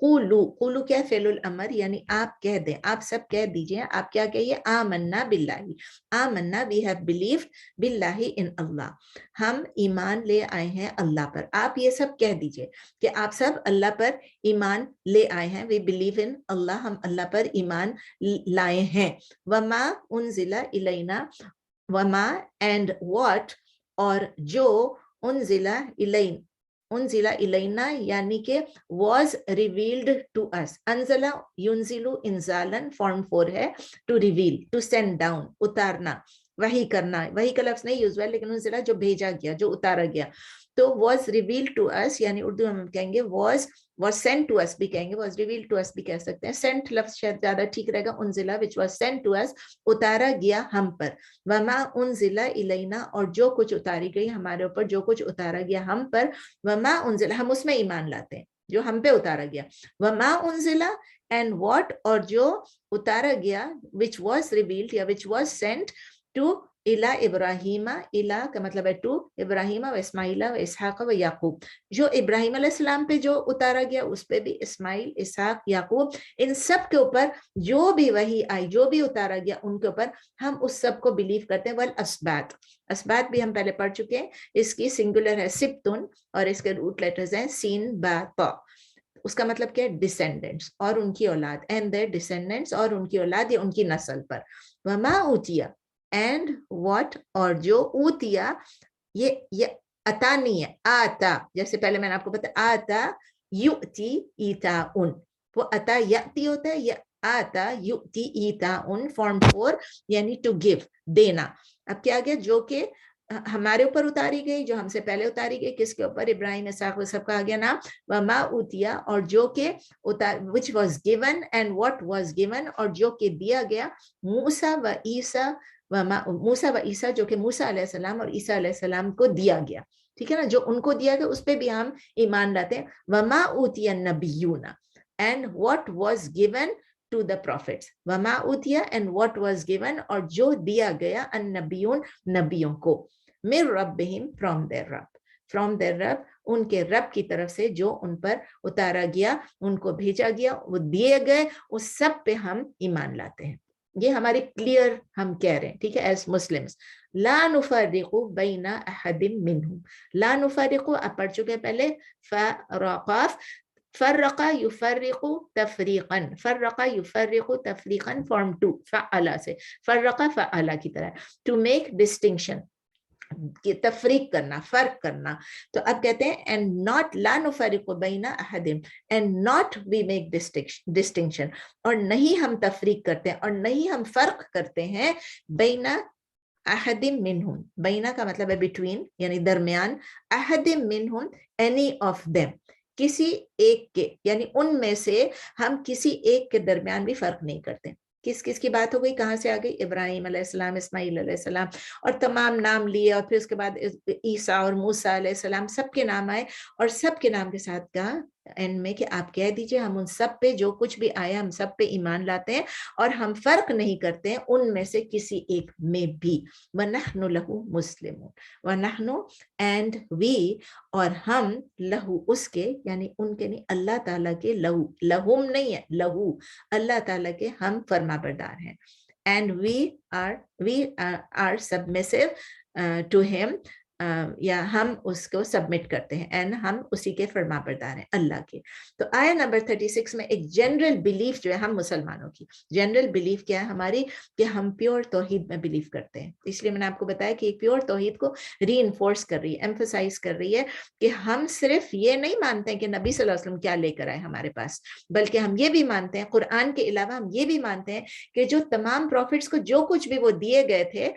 قولو کیا فعل الامر یعنی آپ کہہ دیں, آپ سب کہہ دیجئے, آپ کیا کہیے, آمنا باللہ, آمنا we have believed باللہ in اللہ, ہم ایمان لے آئے ہیں اللہ پر. آپ یہ سب کہہ دیجئے کہ آپ سب اللہ پر ایمان لے آئے ہیں, we believe in اللہ, ہم اللہ پر ایمان لائے ہیں. وما انزل الینا, وما and what, اور جو انزل الینا یعنی کہ was revealed to us. انزل ینزل انزالن فارم 4 ہے, to reveal, to send down, اتارنا, وحی کرنا. وحی کا لفظ نہیں یوز ہوا لیکن انزلہ جو بھیجا گیا, جو اتارا گیا. تو was revealed to us یعنی اردو میں ہم کہیں گے was sent to us بھی کہیں گے, was revealed to us بھی کہہ سکتے ہیں. sent لفظ شاید زیادہ ٹھیک رہے گا. انزلہ which was sent to us, اتارا گیا ہم پر. وما انزل الینا, اور جو کچھ اتاری گئی ہمارے اوپر, جو کچھ اتارا گیا ہم پر. وما انزل, ہم اس میں ایمان لاتے ہیں جو ہم پہ اتارا گیا. وما انزل and what, اور جو اتارا گیا, which was revealed یا which was sent to الا ابراہیم, الا کا مطلب ہے to, ابراہیم و اسماعیل و اسحاق و یعقوب, جو ابراہیم علیہ السلام پہ جو اتارا گیا اس پہ بھی اسماعیل, اسحاق, یعقوب, ان سب کے اوپر جو بھی وحی آئی, جو بھی اتارا گیا ان کے اوپر ہم اس سب کو بلیو کرتے ہیں. والاسباط, اسباط بھی ہم پہلے پڑھ چکے ہیں, اس کی سنگولر ہے سبتن اور اس کے روٹ لیٹرز ہیں سین با تا. اس کا مطلب کیا ہے, ڈسینڈنٹس اور ان کی اولاد, اینڈ their descendants اور ان کی اولاد یا ان کی نسل پر. وما اوتیا, اینڈ واٹ, اور جو اوتیا, یہ عطا نہیں ہے, آتا, جیسے پہلے میں نے آپ کو بتایا آتا یؤتی ایتاؤن, وہ عطا یاتی ہوتا ہے, یا آتا یؤتی ایتاؤن فارم 4 یعنی ٹو گیو, دینا. اب کیا گیا, جو کہ ہمارے اوپر اتاری گئی, جو ہم سے پہلے اتاری گئی, کس کے اوپر, ابراہیم, اسحاق, وہ سب کا آ گیا نام. وما اوتیا, اور جو کہ which was given and what was given, اور جو کہ دیا گیا, موسیٰ و عیسیٰ, موسیٰ و عیسیٰ, جو کہ موسیٰ علیہ السلام اور عیسیٰ علیہ السلام کو دیا گیا. ٹھیک ہے نا, جو ان کو دیا گیا اس پہ بھی ہم ایمان لاتے ہیں. وما اوتی النبیون, and what was given to the prophets. وما اوتیا and what was given, اور جو دیا گیا, النبیون, نبیوں کو, من ربہم, from their رب, from their رب, ان کے رب کی طرف سے جو ان پر اتارا گیا, ان کو بھیجا گیا, وہ دیے گئے, اس سب پہ ہم ایمان لاتے ہیں. یہ ہماری کلیئر ہم کہہ رہے ہیں. ٹھیک ہے, ایز مسلمس لا نفرق بین احد منہم, لا نفرق آپ پڑھ چکے پہلے, فرقاف, فرق یفرق تفریقا, فرق یفرق تفریقا فارم 2 فعلا سے, فرق فعلا کی طرح, ٹو میک ڈسٹنکشن, کہ تفریق کرنا, فرق کرنا. تو اب کہتے ہیں and not law نفرق been Uhud, and not we make distinction, اور نہیں ہم تفریق کرتے ہیں اور نہیں ہم فرق کرتے ہیں, بین احد منہم, بینا کا مطلب ہے between یعنی درمیان, احد منہم any of them, کسی ایک کے, یعنی ان میں سے ہم کسی ایک کے درمیان بھی فرق نہیں کرتے. کس کس کی بات ہو گئی, کہاں سے آ گئی, ابراہیم علیہ السلام, اسماعیل علیہ السلام, اور تمام نام لیے, اور پھر اس کے بعد عیسیٰ اور موسیٰ علیہ السلام, سب کے نام آئے, اور سب کے نام کے ساتھ کہا اینڈ میں کہ آپ کہہ دیجئے ہم ان سب پہ جو کچھ بھی آیا ہم سب پہ ایمان لاتے ہیں, اور ہم فرق نہیں کرتے ہیں ان میں سے کسی ایک میں بھی. وَنَحْنُ لَهُ مُسْلِمُونَ, وَنَحْنُ and we, اور ہم, لہو اس کے, یعنی ان کے نہیں, اللہ تعالیٰ کے, لہو, لہم نہیں ہے, لہو, اللہ تعالیٰ کے ہم فرما بردار ہیں. And we are submissive to him, یا ہم اس کو سبمٹ کرتے ہیں, اینڈ ہم اسی کے فرما بردار ہیں, اللہ کے. تو آیت نمبر 36 میں ایک جنرل بلیف جو ہے ہم مسلمانوں کی, جنرل بلیف کیا ہے ہماری, کہ ہم پیور توحید میں بلیف کرتے ہیں. اس لیے میں نے آپ کو بتایا کہ ایک پیور توحید کو ری انفورس کر رہی ہے, ایمفسائز کر رہی ہے, کہ ہم صرف یہ نہیں مانتے ہیں کہ نبی صلی اللہ علیہ وسلم کیا لے کر آئے ہمارے پاس, بلکہ ہم یہ بھی مانتے ہیں, قرآن کے علاوہ ہم یہ بھی مانتے ہیں کہ جو تمام پروفٹس کو جو کچھ بھی وہ دیے گئے تھے,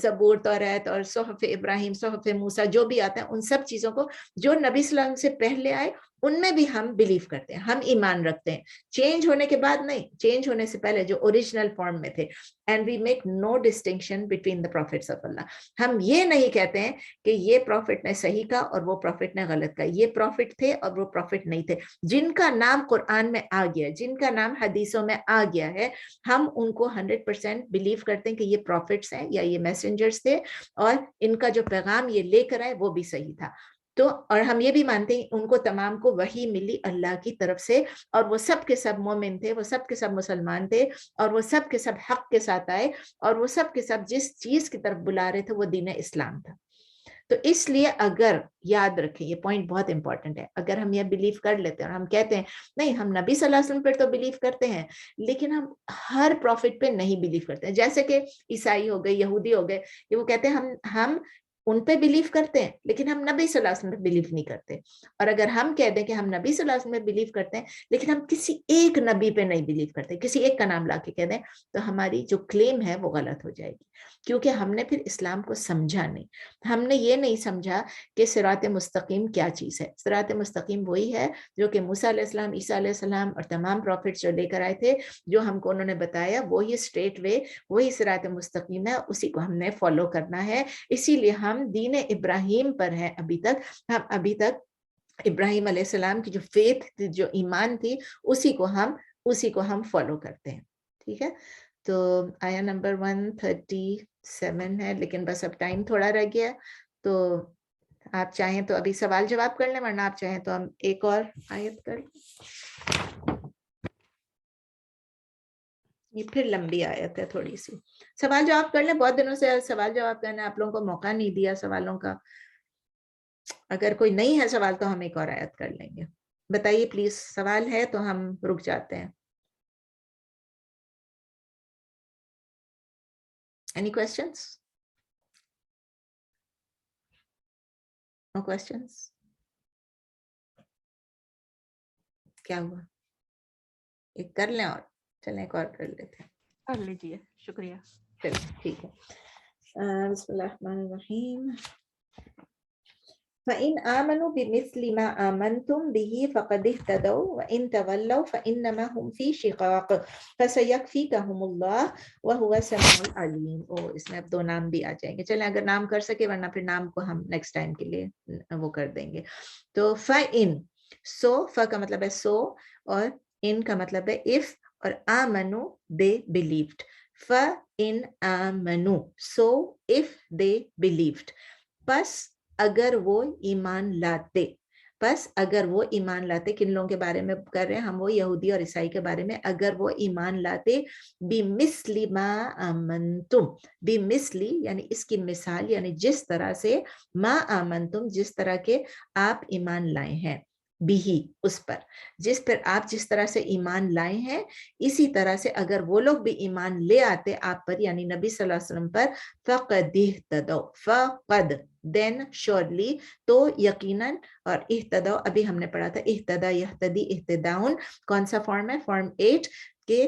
زبور, توریت اور صحف ابراہیم, صحف موسیٰ, جو بھی آتا ہے, ان سب چیزوں کو جو نبی صلی اللہ علیہ وسلم سے پہلے آئے ان میں بھی ہم بلیف کرتے ہیں, ہم ایمان رکھتے ہیں, چینج ہونے کے بعد نہیں, چینج ہونے سے پہلے جو اوریجنل فارم میں تھے. And we make no distinction between the prophets of Allah. ہم یہ نہیں کہتے ہیں کہ یہ پروفٹ نے صحیح کہا اور وہ پروفٹ نے غلط کہا, یہ پروفٹ تھے اور وہ پروفٹ نہیں تھے. جن کا نام قرآن میں آ گیا, جن کا نام حدیثوں میں آ گیا ہے, ہم ان کو 100% بلیو کرتے ہیں کہ یہ پروفٹس ہیں یا یہ میسنجرز تھے, اور ان کا جو پیغام یہ لے کر آئے وہ بھی صحیح تھا. تو اور ہم یہ بھی مانتے ہیں ان کو تمام کو وحی ملی اللہ کی طرف سے، اور وہ سب کے سب مومن تھے، وہ سب کے سب مسلمان تھے، اور وہ سب کے سب حق کے ساتھ آئے، اور وہ سب کے سب جس چیز کی طرف بلا رہے تھے وہ دین اسلام تھا. تو اس لیے اگر یاد رکھیں، یہ پوائنٹ بہت امپورٹنٹ ہے، اگر ہم یہ بلیو کر لیتے ہیں اور ہم کہتے ہیں نہیں ہم نبی صلی اللہ علیہ وسلم پر تو بلیو کرتے ہیں لیکن ہم ہر پروفٹ پہ نہیں بلیو کرتے ہیں، جیسے کہ عیسائی ہو گئے، یہودی ہو گئے، کہ وہ کہتے ہیں ہم ان پہ بلیو کرتے ہیں لیکن ہم نبی صلی اللہ علیہ وسلم پہ بلیو نہیں کرتے. اور اگر ہم کہہ دیں کہ ہم نبی صلی اللہ علیہ وسلم پہ بلیو کرتے ہیں لیکن ہم کسی ایک نبی پہ نہیں بلیو کرتے، کسی ایک کا نام لا کے کہہ دیں، تو ہماری جو کلیم ہے وہ غلط ہو جائے گی، کیونکہ ہم نے پھر اسلام کو سمجھا نہیں. ہم نے یہ نہیں سمجھا کہ صراط مستقیم کیا چیز ہے. صراط مستقیم وہی ہے جو کہ موسیٰ علیہ السلام، عیسیٰ علیہ السلام اور تمام پروفٹس جو لے کر آئے تھے، جو ہم کو انہوں نے بتایا، وہی اسٹریٹ وے، وہی صراط مستقیم ہے، اسی کو ہم نے فالو کرنا ہے. اسی لیے ہم دین ابراہیم پر ہیں ابھی تک. ہم ابھی تک ابراہیم علیہ السلام کی جو فیتھ تھی، جو ایمان تھی، اسی کو ہم فالو کرتے ہیں. ٹھیک ہے، تو آیا نمبر 137 ہے، لیکن بس اب ٹائم تھوڑا رہ گیا، تو آپ چاہیں تو ابھی سوال جواب کر لیں، ورنہ آپ چاہیں تو ہم ایک اور آیت کر لیں. یہ پھر لمبی آیت ہے تھوڑی سی. سوال جواب کر لیں، بہت دنوں سے سوال جواب کرنا، آپ لوگوں کو موقع نہیں دیا سوالوں کا. اگر کوئی نہیں ہے سوال تو ہم ایک اور آیت کر لیں گے. بتائیے پلیز، سوال ہے تو ہم رک جاتے ہیں. Any questions? No questions? کیا ہوا؟ ایک کر لیں اور چلیں ایک اور کر لیتے ہیں. کر لیجیے، شکریہ. چلیں ٹھیک ہے. بسم اللہ الرحمن الرحیم. فَإِنْ آمَنُوا بِمِثْلِ مَا آمَنْتُمْ بِهِ فَقَدِ اهْتَدَوْا وَإِنْ تَوَلَّوْا فَإِنَّمَا هُمْ فِي شِقَاقٍ فَسَيَكْفِيكَهُمُ اللَّهُ وَهُوَ السَّمِيعُ الْعَلِيمُ. اس میں اب 2 نام بھی آ جائیں گے. چلیں اگر نام کر سکے، ورنہ پھر نام کو ہم نیکسٹ ٹائم کے لیے وہ کر دیں گے. تو فَإِنْ، سو، فا کا مطلب ہے سو، اور ان کا مطلب ہے if، اور آمنو they believed. فَإِنْ آمَنُوا، so if they believed، پس اگر وہ ایمان لاتے. بس اگر وہ ایمان لاتے، کن لوگوں کے بارے میں کر رہے ہیں ہم؟ وہ یہودی اور عیسائی کے بارے میں. اگر وہ ایمان لاتے، بِمِثْلِ مَا آمَنْتُمْ، بِمِثْلِ یعنی اس کی مثال، یعنی جس طرح سے، ما آمنتم جس طرح کے آپ ایمان لائے ہیں، بھی اس پر، جس پر آپ جس طرح سے ایمان لائے ہیں، اسی طرح سے اگر وہ لوگ بھی ایمان لے آتے آپ پر، یعنی نبی صلی اللہ علیہ وسلم پر، فَقَدِ اهْتَدَوْا، فَقَدْ then surely، تو یقیناً، اور اہتدوا ابھی ہم نے پڑھا تھا، اہتدا یہتدی اہتداؤن، کون سا فارم ہے؟ فارم 8 کہ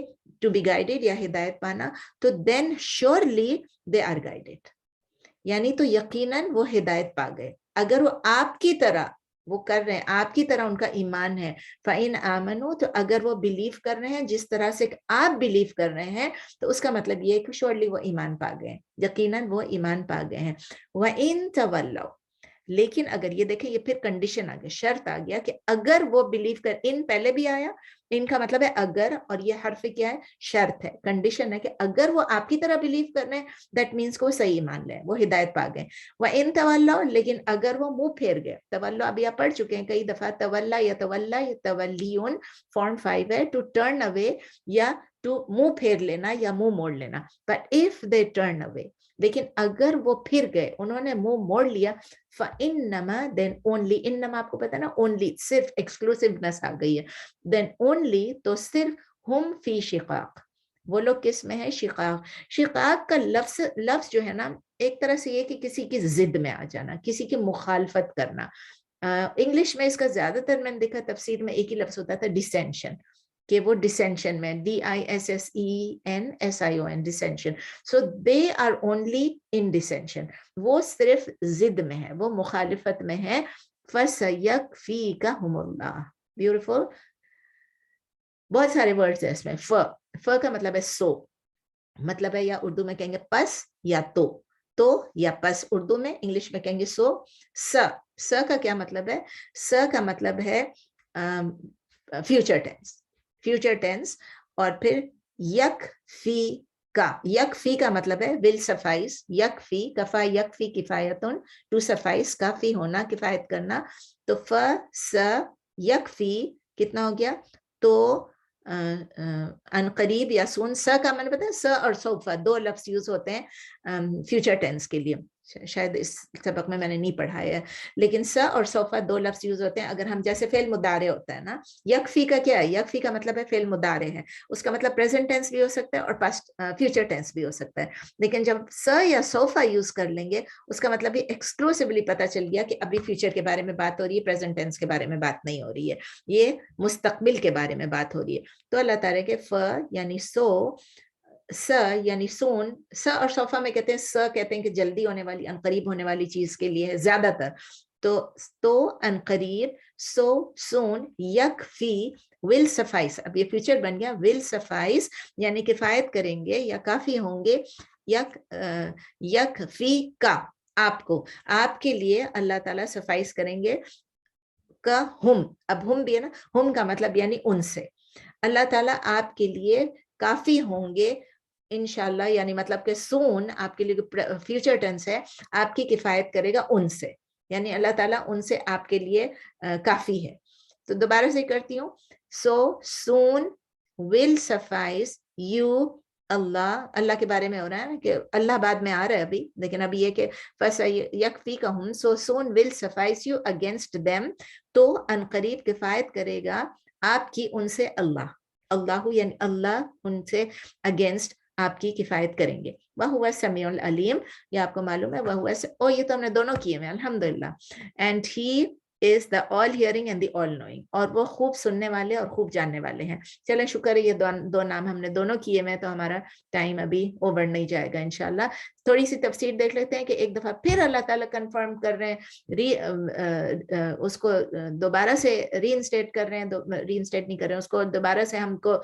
to be guided یا ہدایت پانا. تو then surely they are guided، یعنی تو یقیناً وہ ہدایت پا گئے اگر وہ آپ کی طرح وہ کر رہے ہیں، آپ کی طرح ان کا ایمان ہے. فَإِنْ آمَنُوا، تو اگر وہ بلیو کر رہے ہیں جس طرح سے آپ بلیو کر رہے ہیں، تو اس کا مطلب یہ ہے کہ شورلی وہ ایمان پا گئے ہیں، یقیناً وہ ایمان پا گئے ہیں. وَإِنْ تَوَلَّوْا، لیکن اگر یہ دیکھیں، یہ پھر کنڈیشن آ گیا، شرط آ گیا کہ اگر وہ بلیو کر، ان پہلے بھی آیا، ان کا مطلب ہے اگر، اور یہ حرف کیا ہے؟ شرط ہے، کنڈیشن ہے کہ اگر وہ آپ کی طرح بلیو کر رہے ہیں، دیٹ مینس کہ وہ صحیح ایمان لیں، وہ ہدایت پا گئے. وَإِن تَوَلَّوْا، لیکن اگر وہ منہ پھیر گئے، تولّا ابھی آپ پڑھ چکے ہیں کئی دفعہ، تولا یا تولا یا تولیون، فارم 5 ہے، ٹو ٹرن اوے یا ٹو منہ پھیر لینا یا منہ موڑ لینا. But if they turn away, لیکن اگر وہ پھر گئے، انہوں نے منہ موڑ لیا، فَإِنَّمَا then only، انما آپ کو پتا نا only، صرف ایکسکلوسیونیس آ گئی ہے، then only تو صرف، ہم فی شقاق، وہ لوگ کس میں ہے؟ شقاق. شقاق کا لفظ جو ہے نا، ایک طرح سے یہ کہ کسی کی ضد میں آ جانا، کسی کی مخالفت کرنا. انگلش میں اس کا زیادہ تر میں نے دیکھا تفسیر میں ایک ہی لفظ ہوتا تھا، ڈسینشن، کہ وہ ڈسینشن میں، DISSENSION، dissension. So they are only in dissension, وہ صرف ضد میں ہے، وہ مخالفت میں ہے. فَسَيَكْفِيكَهُمُ اللَّهُ، بیوٹیفل. بہت سارے ورڈز ہیں اس میں. ف کا مطلب ہے سو، مطلب ہے یا اردو میں کہیں گے پس یا تو یا پس اردو میں، انگلش میں کہیں گے سو. س کا کیا مطلب ہے؟ س کا مطلب ہے فیوچر ٹینس، اور پھر یک فی کا, یکفی کا مطلب ہے will suffice, یکفی کفا یکفی کفایتن to suffice کافی ہونا کفایت کرنا, تو ف س یکفی کتنا ہو گیا, تو ان قریب یا سون, س کا میں نے بتایا س اور سوفا دو لفظ یوز ہوتے ہیں فیوچر ٹینس کے لیے, شاید اس سبق میں نے نہیں پڑھایا ہے, لیکن س اور سوفا دو لفظ یوز ہوتے ہیں اگر ہم جیسے فعل مضارع ہوتا ہے نا. یکفی کا کیا ہے, یکفی کا مطلب ہے فعل مضارع ہے, اس کا مطلب پریزنٹ ٹینس بھی ہو سکتا ہے اور پاسٹ فیوچر ٹینس بھی ہو سکتا ہے, لیکن جب س یا سوفا یوز کر لیں گے اس کا مطلب یہ ایکسکلوسیولی پتہ چل گیا کہ ابھی فیوچر کے بارے میں بات ہو رہی ہے, پریزنٹ ٹینس کے بارے میں بات نہیں ہو رہی ہے, یہ مستقبل کے بارے میں بات ہو رہی ہے. تو اللہ تعالیٰ کے ف یعنی سو, س یعنی سون, س اور صوفہ میں کہتے ہیں, س کہتے ہیں کہ جلدی ہونے والی انقریب ہونے والی چیز کے لیے ہے زیادہ تر, تو انقریب, سو سون, یکفی will suffice, اب یہ فیوچر بن گیا will suffice یعنی کفایت کریں گے یا کافی ہوں گے, یکفی کا آپ کو, آپ کے لیے اللہ تعالیٰ سفائس کریں گے کا ہم, اب ہم بھی ہے نا, ہم کا مطلب یعنی ان سے, اللہ تعالیٰ آپ کے لیے کافی ہوں گے انشاءاللہ, یعنی مطلب کہ سون آپ کے لیے فیوچر ٹینس ہے, آپ کی کفایت کرے گا ان سے, یعنی اللہ تعالیٰ ان سے آپ کے لیے کافی ہے. تو دوبارہ سے کرتی ہوں, سو سون will suffice you, اللہ, اللہ کے بارے میں ہو رہا ہے نا کہ اللہ بعد میں آ رہا ہے ابھی, لیکن ابھی یہ کہ یکفیکہم, سو سون will suffice you against them, تو انقریب کفایت کرے گا آپ کی ان سے اللہ, اللہ یعنی اللہ ان سے اگینسٹ آپ کی کفایت کریں گے. وَهُوَ السَّمِيعُ الْعَلِيمُ, یہ آپ کو معلوم ہے, وَهُوَ, یہ تو ہم نے دونوں کیے ہیں الحمدللہ, and he is the all hearing and the all knowing, اور وہ خوب سننے والے اور خوب جاننے والے ہیں. چلیں شکر ہے یہ دو نام ہم نے دونوں کیے میں, تو ہمارا ٹائم ابھی اوور نہیں جائے گا انشاءاللہ. تھوڑی سی تفسیر دیکھ لیتے ہیں کہ ایک دفعہ پھر اللہ تعالیٰ کنفرم کر رہے ہیں, اس کو دوبارہ سے ری انسٹیٹ کر رہے ہیں, ری انسٹیٹ نہیں کر رہے ہیں, اس کو دوبارہ سے ہم کو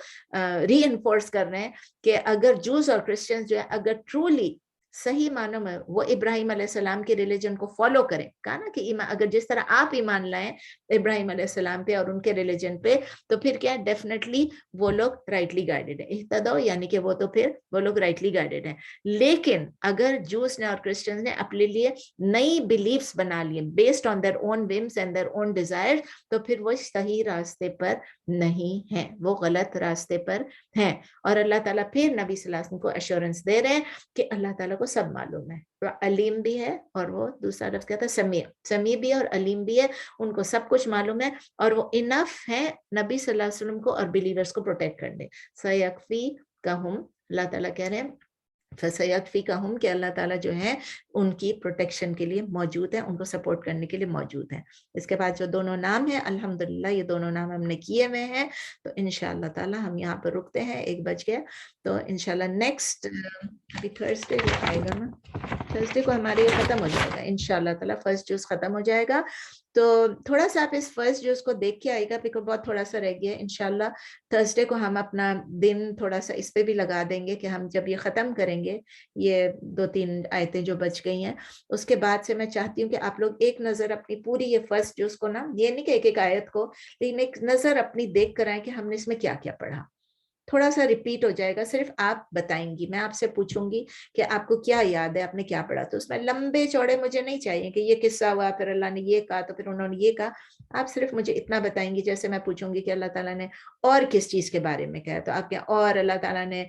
ری انفورس کر رہے ہیں کہ اگر جوز اور کرسچنز جو ہے اگر ٹرولی صحیح معنوں میں وہ ابراہیم علیہ السلام کے ریلیجن کو فالو کریں, کہا نا کہ اگر جس طرح آپ ایمان لائیں ابراہیم علیہ السلام پہ اور ان کے ریلیجن پہ, تو پھر کیا ہے, ڈیفینیٹلی وہ لوگ رائٹلی گائیڈڈ ہیں, اہتدوا یعنی کہ وہ تو پھر وہ لوگ رائٹلی گائیڈڈ ہیں. لیکن اگر جوز نے اور کرسچنز نے اپنے لیے نئی بلیفز بنا لیے based on their own whims and their own desire, تو پھر وہ صحیح راستے پر نہیں ہیں, وہ غلط راستے پر ہیں. اور اللہ تعالیٰ پھر نبی صلی اللہ علیہ وسلم کو ایشورنس دے رہے ہیں کہ اللہ تعالیٰ کو سب معلوم ہے, علیم بھی ہے, اور وہ دوسرا لفظ کیا تھا, سمیع, سمیع بھی ہے اور علیم بھی ہے, ان کو سب کچھ معلوم ہے, اور وہ انف ہے نبی صلی اللہ علیہ وسلم کو اور بلیورز کو پروٹیکٹ کرنے. سیکفیکہم, اللہ تعالیٰ کہہ رہے ہیں فسیکفیکہم, کہ اللہ تعالیٰ جو ہے ان کی پروٹیکشن کے لیے موجود ہے, ان کو سپورٹ کرنے کے لیے موجود ہیں. اس کے بعد جو دونوں نام ہیں الحمدللہ یہ دونوں نام ہم نے کیے ہوئے ہیں, تو انشاءاللہ تعالیٰ ہم یہاں پر رکتے ہیں, 1 بج گیا, تو انشاءاللہ نیکسٹ ابھی تھرسڈے جو آئے گا نا, تھرسڈے کو ہمارے یہ ختم ہو جائے گا انشاءاللہ تعالیٰ, فرسٹ جوز ختم ہو جائے گا. تو تھوڑا سا آپ اس فرسٹ جوز کو دیکھ کے آئے گا, بیکاز بہت تھوڑا سا رہ گیا. انشاءاللہ تھرسڈے کو ہم اپنا دن تھوڑا سا اس پہ بھی لگا دیں گے کہ ہم جب یہ ختم کریں گے, یہ 2-3 آیتیں جو بچ گئی ہیں, اس کے بعد سے میں چاہتی ہوں کہ آپ لوگ ایک نظر اپنی پوری یہ فرسٹ جوز کو نا, یہ نہیں کہ ایک آیت کو, لیکن ایک نظر اپنی دیکھ کر آئیں کہ ہم نے اس میں کیا کیا پڑھا. تھوڑا سا ریپیٹ ہو جائے گا, صرف آپ بتائیں گی, میں آپ سے پوچھوں گی کہ آپ کو کیا یاد ہے, آپ نے کیا پڑھا. تو اس میں لمبے چوڑے مجھے نہیں چاہیے کہ یہ قصہ ہوا, پھر اللہ نے یہ کہا, تو پھر انہوں نے یہ کہا. آپ صرف مجھے اتنا بتائیں گی, جیسے میں پوچھوں گی کہ اللہ تعالیٰ نے اور کس چیز کے بارے میں کہا, تو آپ کیا, اور اللہ تعالیٰ نے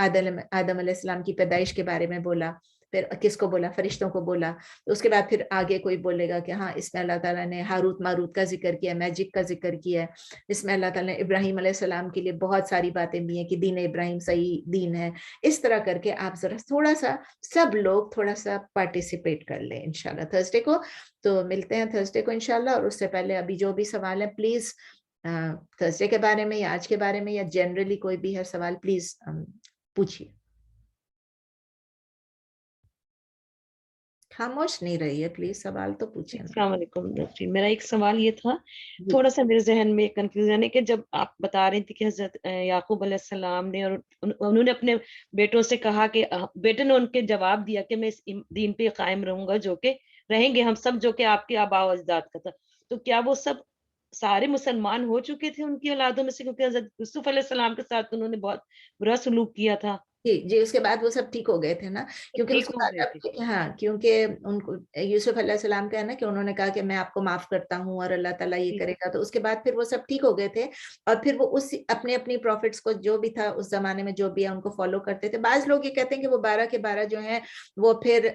آدم علیہ السلام کی پیدائش کے بارے میں بولا, پھر کس کو بولا, فرشتوں کو بولا. تو اس کے بعد پھر آگے کوئی بولے گا کہ ہاں اس میں اللہ تعالیٰ نے ہاروت ماروت کا ذکر کیا, میجک کا ذکر کیا ہے, اس میں اللہ تعالیٰ نے ابراہیم علیہ السلام کے لیے بہت ساری باتیں بھی ہیں کہ دین ابراہیم صحیح دین ہے. اس طرح کر کے آپ ذرا تھوڑا سا سب لوگ تھوڑا سا پارٹیسپیٹ کر لیں انشاءاللہ تھرسڈے کو. تو ملتے ہیں تھرسڈے کو انشاءاللہ, اور اس سے پہلے ابھی جو بھی سوال ہے پلیز تھرسڈے کے بارے میں یا آج کے بارے میں یا جنرلی کوئی بھی ہے سوال پلیز پوچھیے. خاموش نہیں رہی ہے پلیز, سوال تو پوچھیں. السلام علیکم ڈاکٹر, میرا ایک سوال یہ تھا, تھوڑا سا میرے ذہن میں کنفیوژن ہے کہ جب آپ بتا رہی تھی کہ حضرت یعقوب علیہ السلام نے اور انہوں نے اپنے بیٹوں سے کہا کہ بیٹے نے ان کے جواب دیا کہ میں اس دین پہ قائم رہوں گا جو کہ رہیں گے ہم سب, جو کہ آپ کے آباء و اجداد کا تھا. تو کیا وہ سب سارے مسلمان ہو چکے تھے ان کی اولادوں میں سے, کیونکہ حضرت یوسف علیہ السلام کے ساتھ انہوں نے بہت برا سلوک کیا تھا, جی جی اس کے بعد وہ سب ٹھیک ہو گئے تھے نا, کیونکہ اس ٹھیک کے ہو بعد گئے تھے. ہاں کیونکہ ان کو یوسف علیہ السلام کا ہے نا کہ انہوں نے کہا کہ میں آپ کو معاف کرتا ہوں اور اللہ تعالیٰ یہ کرے گا, تو اس کے بعد پھر وہ سب ٹھیک ہو گئے تھے, اور پھر وہ اس اپنی پروفٹس کو جو بھی تھا اس زمانے میں جو بھی ہے ان کو فالو کرتے تھے. بعض لوگ یہ کہتے ہیں کہ وہ 12 کے 12 جو ہیں وہ پھر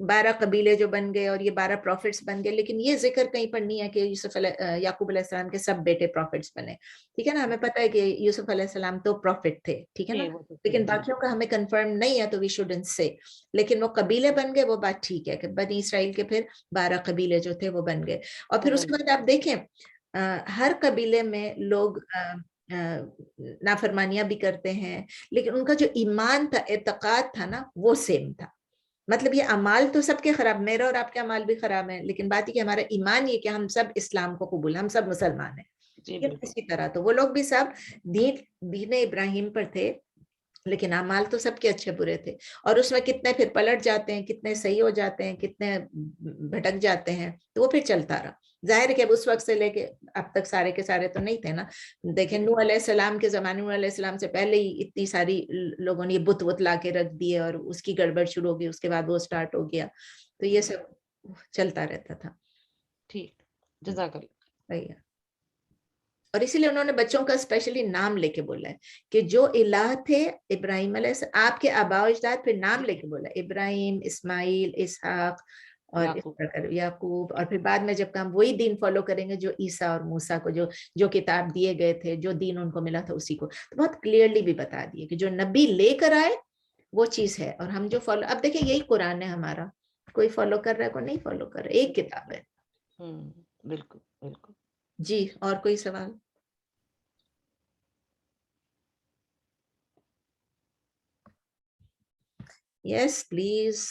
12 قبیلے جو بن گئے اور یہ 12 پروفٹس بن گئے, لیکن یہ ذکر کہیں پر نہیں ہے کہ یعقوب علیہ السلام کے سب بیٹے پروفٹس بنے. ٹھیک ہے نا, ہمیں پتہ ہے کہ یوسف علیہ السلام تو پروفٹ تھے, ٹھیک ہے نا, لیکن باقیوں کا ہمیں کنفرم نہیں ہے تو وی شوڈنٹ سے, لیکن وہ قبیلے بن گئے وہ بات ٹھیک ہے کہ بنی اسرائیل کے پھر 12 قبیلے جو تھے وہ بن گئے. اور پھر اس کے بعد آپ دیکھیں ہر قبیلے میں لوگ نافرمانیاں بھی کرتے ہیں, لیکن ان کا جو ایمان تھا, اعتقاد تھا نا, وہ سیم تھا. مطلب یہ اعمال تو سب کے خراب, میرا اور آپ کے اعمال بھی خراب ہیں, لیکن بات یہ کہ ہمارا ایمان یہ کہ ہم سب اسلام کو قبول, ہم سب مسلمان ہیں. اسی طرح تو وہ لوگ بھی سب دین ابراہیم پر تھے, لیکن اعمال تو سب کے اچھے برے تھے, اور اس میں کتنے پھر پلٹ جاتے ہیں, کتنے صحیح ہو جاتے ہیں, کتنے بھٹک جاتے ہیں, تو وہ پھر چلتا رہا. ظاہر ہے کہ اب اس وقت سے لے کے اب تک سارے کے سارے تو نہیں تھے نا. دیکھیں نوح علیہ السلام کے زمانے, نوح علیہ السلام سے پہلے ہی اتنی ساری لوگوں نے بت وت لا کے رکھ دیے اور اس کی گڑبڑ شروع ہو گئی, اس کے بعد وہ سٹارٹ ہو گیا, تو یہ سب چلتا رہتا تھا. ٹھیک, جزاک اللہ. اور اسی لیے انہوں نے بچوں کا اسپیشلی نام لے کے بولا ہے کہ جو الہ تھے ابراہیم علیہ السلام, آپ کے آباء و اجداد, پھر نام لے کے بولا ابراہیم, اسماعیل, اسحاق اور یعقوب, اور پھر بعد میں جب ہم وہی دین فالو کریں گے جو عیسیٰ اور موسیٰ کو جو کتاب دیے گئے تھے, جو دین ان کو ملا تھا اسی کو, تو بہت کلیئرلی بھی بتا دیے کہ جو نبی لے کر آئے وہ چیز ہے, اور ہم جو فالو, اب دیکھیں یہی قرآن ہے ہمارا, کوئی فالو کر رہا ہے کوئی نہیں فالو کر رہا, ایک کتاب ہے. بالکل بالکل. جی اور کوئی سوال؟ یس پلیز.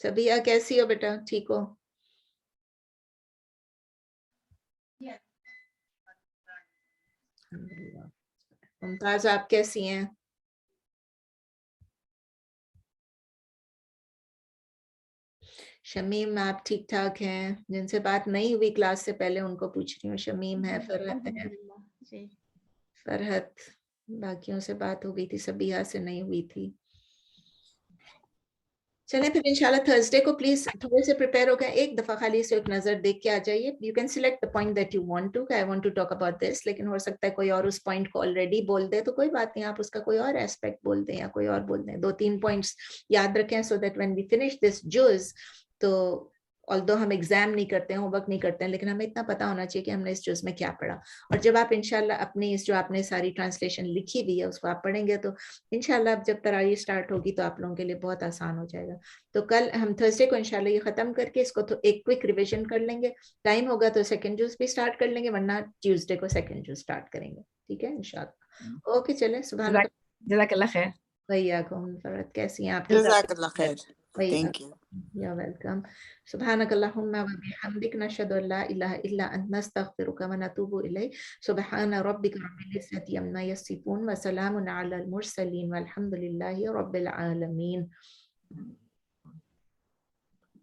سبیہ کیسی ہو بیٹا, ٹھیک ہو؟ ممتاز آپ کیسی ہیں؟ شمیم آپ ٹھیک ٹھاک ہیں؟ جن سے بات نہیں ہوئی کلاس سے پہلے ان کو پوچھ رہی ہوں. شمیم ہے, فرحت ہے, فرحت, باقیوں سے بات ہو گئی تھی, سبیہ سے نہیں ہوئی تھی. چلیں پھر انشاءاللہ تھرسڈے کو پلیز تھوڑے سے پریپیئر ہو گئے, ایک دفعہ خالی سے ایک نظر دیکھ کے آ جائیے. You can select the point that you want to, I want to talk about this, لیکن ہو سکتا ہے کوئی اور اس پوائنٹ کو آلریڈی بول دے, تو کوئی بات نہیں, آپ اس کا کوئی اور ایسپیکٹ بول دیں یا کوئی اور بول دیں. 2-3 پوائنٹس یاد رکھیں so that when we finish this جز, تو although ہم ایگزام نہیں کرتے ہیں, ہوم ورک نہیں کرتے ہیں, لیکن ہمیں اتنا پتا ہونا چاہیے کہ ہم نے اس جز میں کیا پڑھا. اور جب آپ انشاءاللہ اپنی اس جو آپ نے ساری ٹرانسلیشن لکھی ہوئی ہے اس کو آپ پڑھیں گے, تو انشاءاللہ اب جب تراویح سٹارٹ ہوگی تو آپ لوگوں کے لیے بہت آسان ہو جائے گا. تو کل ہم تھرسڈے کو انشاءاللہ یہ ختم کر کے اس کو تو ایک کوئک ریویژن کر لیں گے, ٹائم ہوگا تو سیکنڈ جوز بھی سٹارٹ کر لیں گے, ورنہ ٹیوزڈے کو سیکنڈ جوز سٹارٹ کریں گے. ٹھیک ہے انشاءاللہ. اوکے چلیں, سبحان اللہ. جزاک اللہ خیر. ویاکم. فرحت کیسی ہیں آپ؟ جزاک اللہ خیر. Thank you. You're welcome. سبحانك اللهم وبحمدك نشهد أن لا إله إلا أنت نستغفرك ونتوب إليك. سبحان ربك رب العزة عما يصفون وسلام على المرسلين والحمد لله رب العالمين.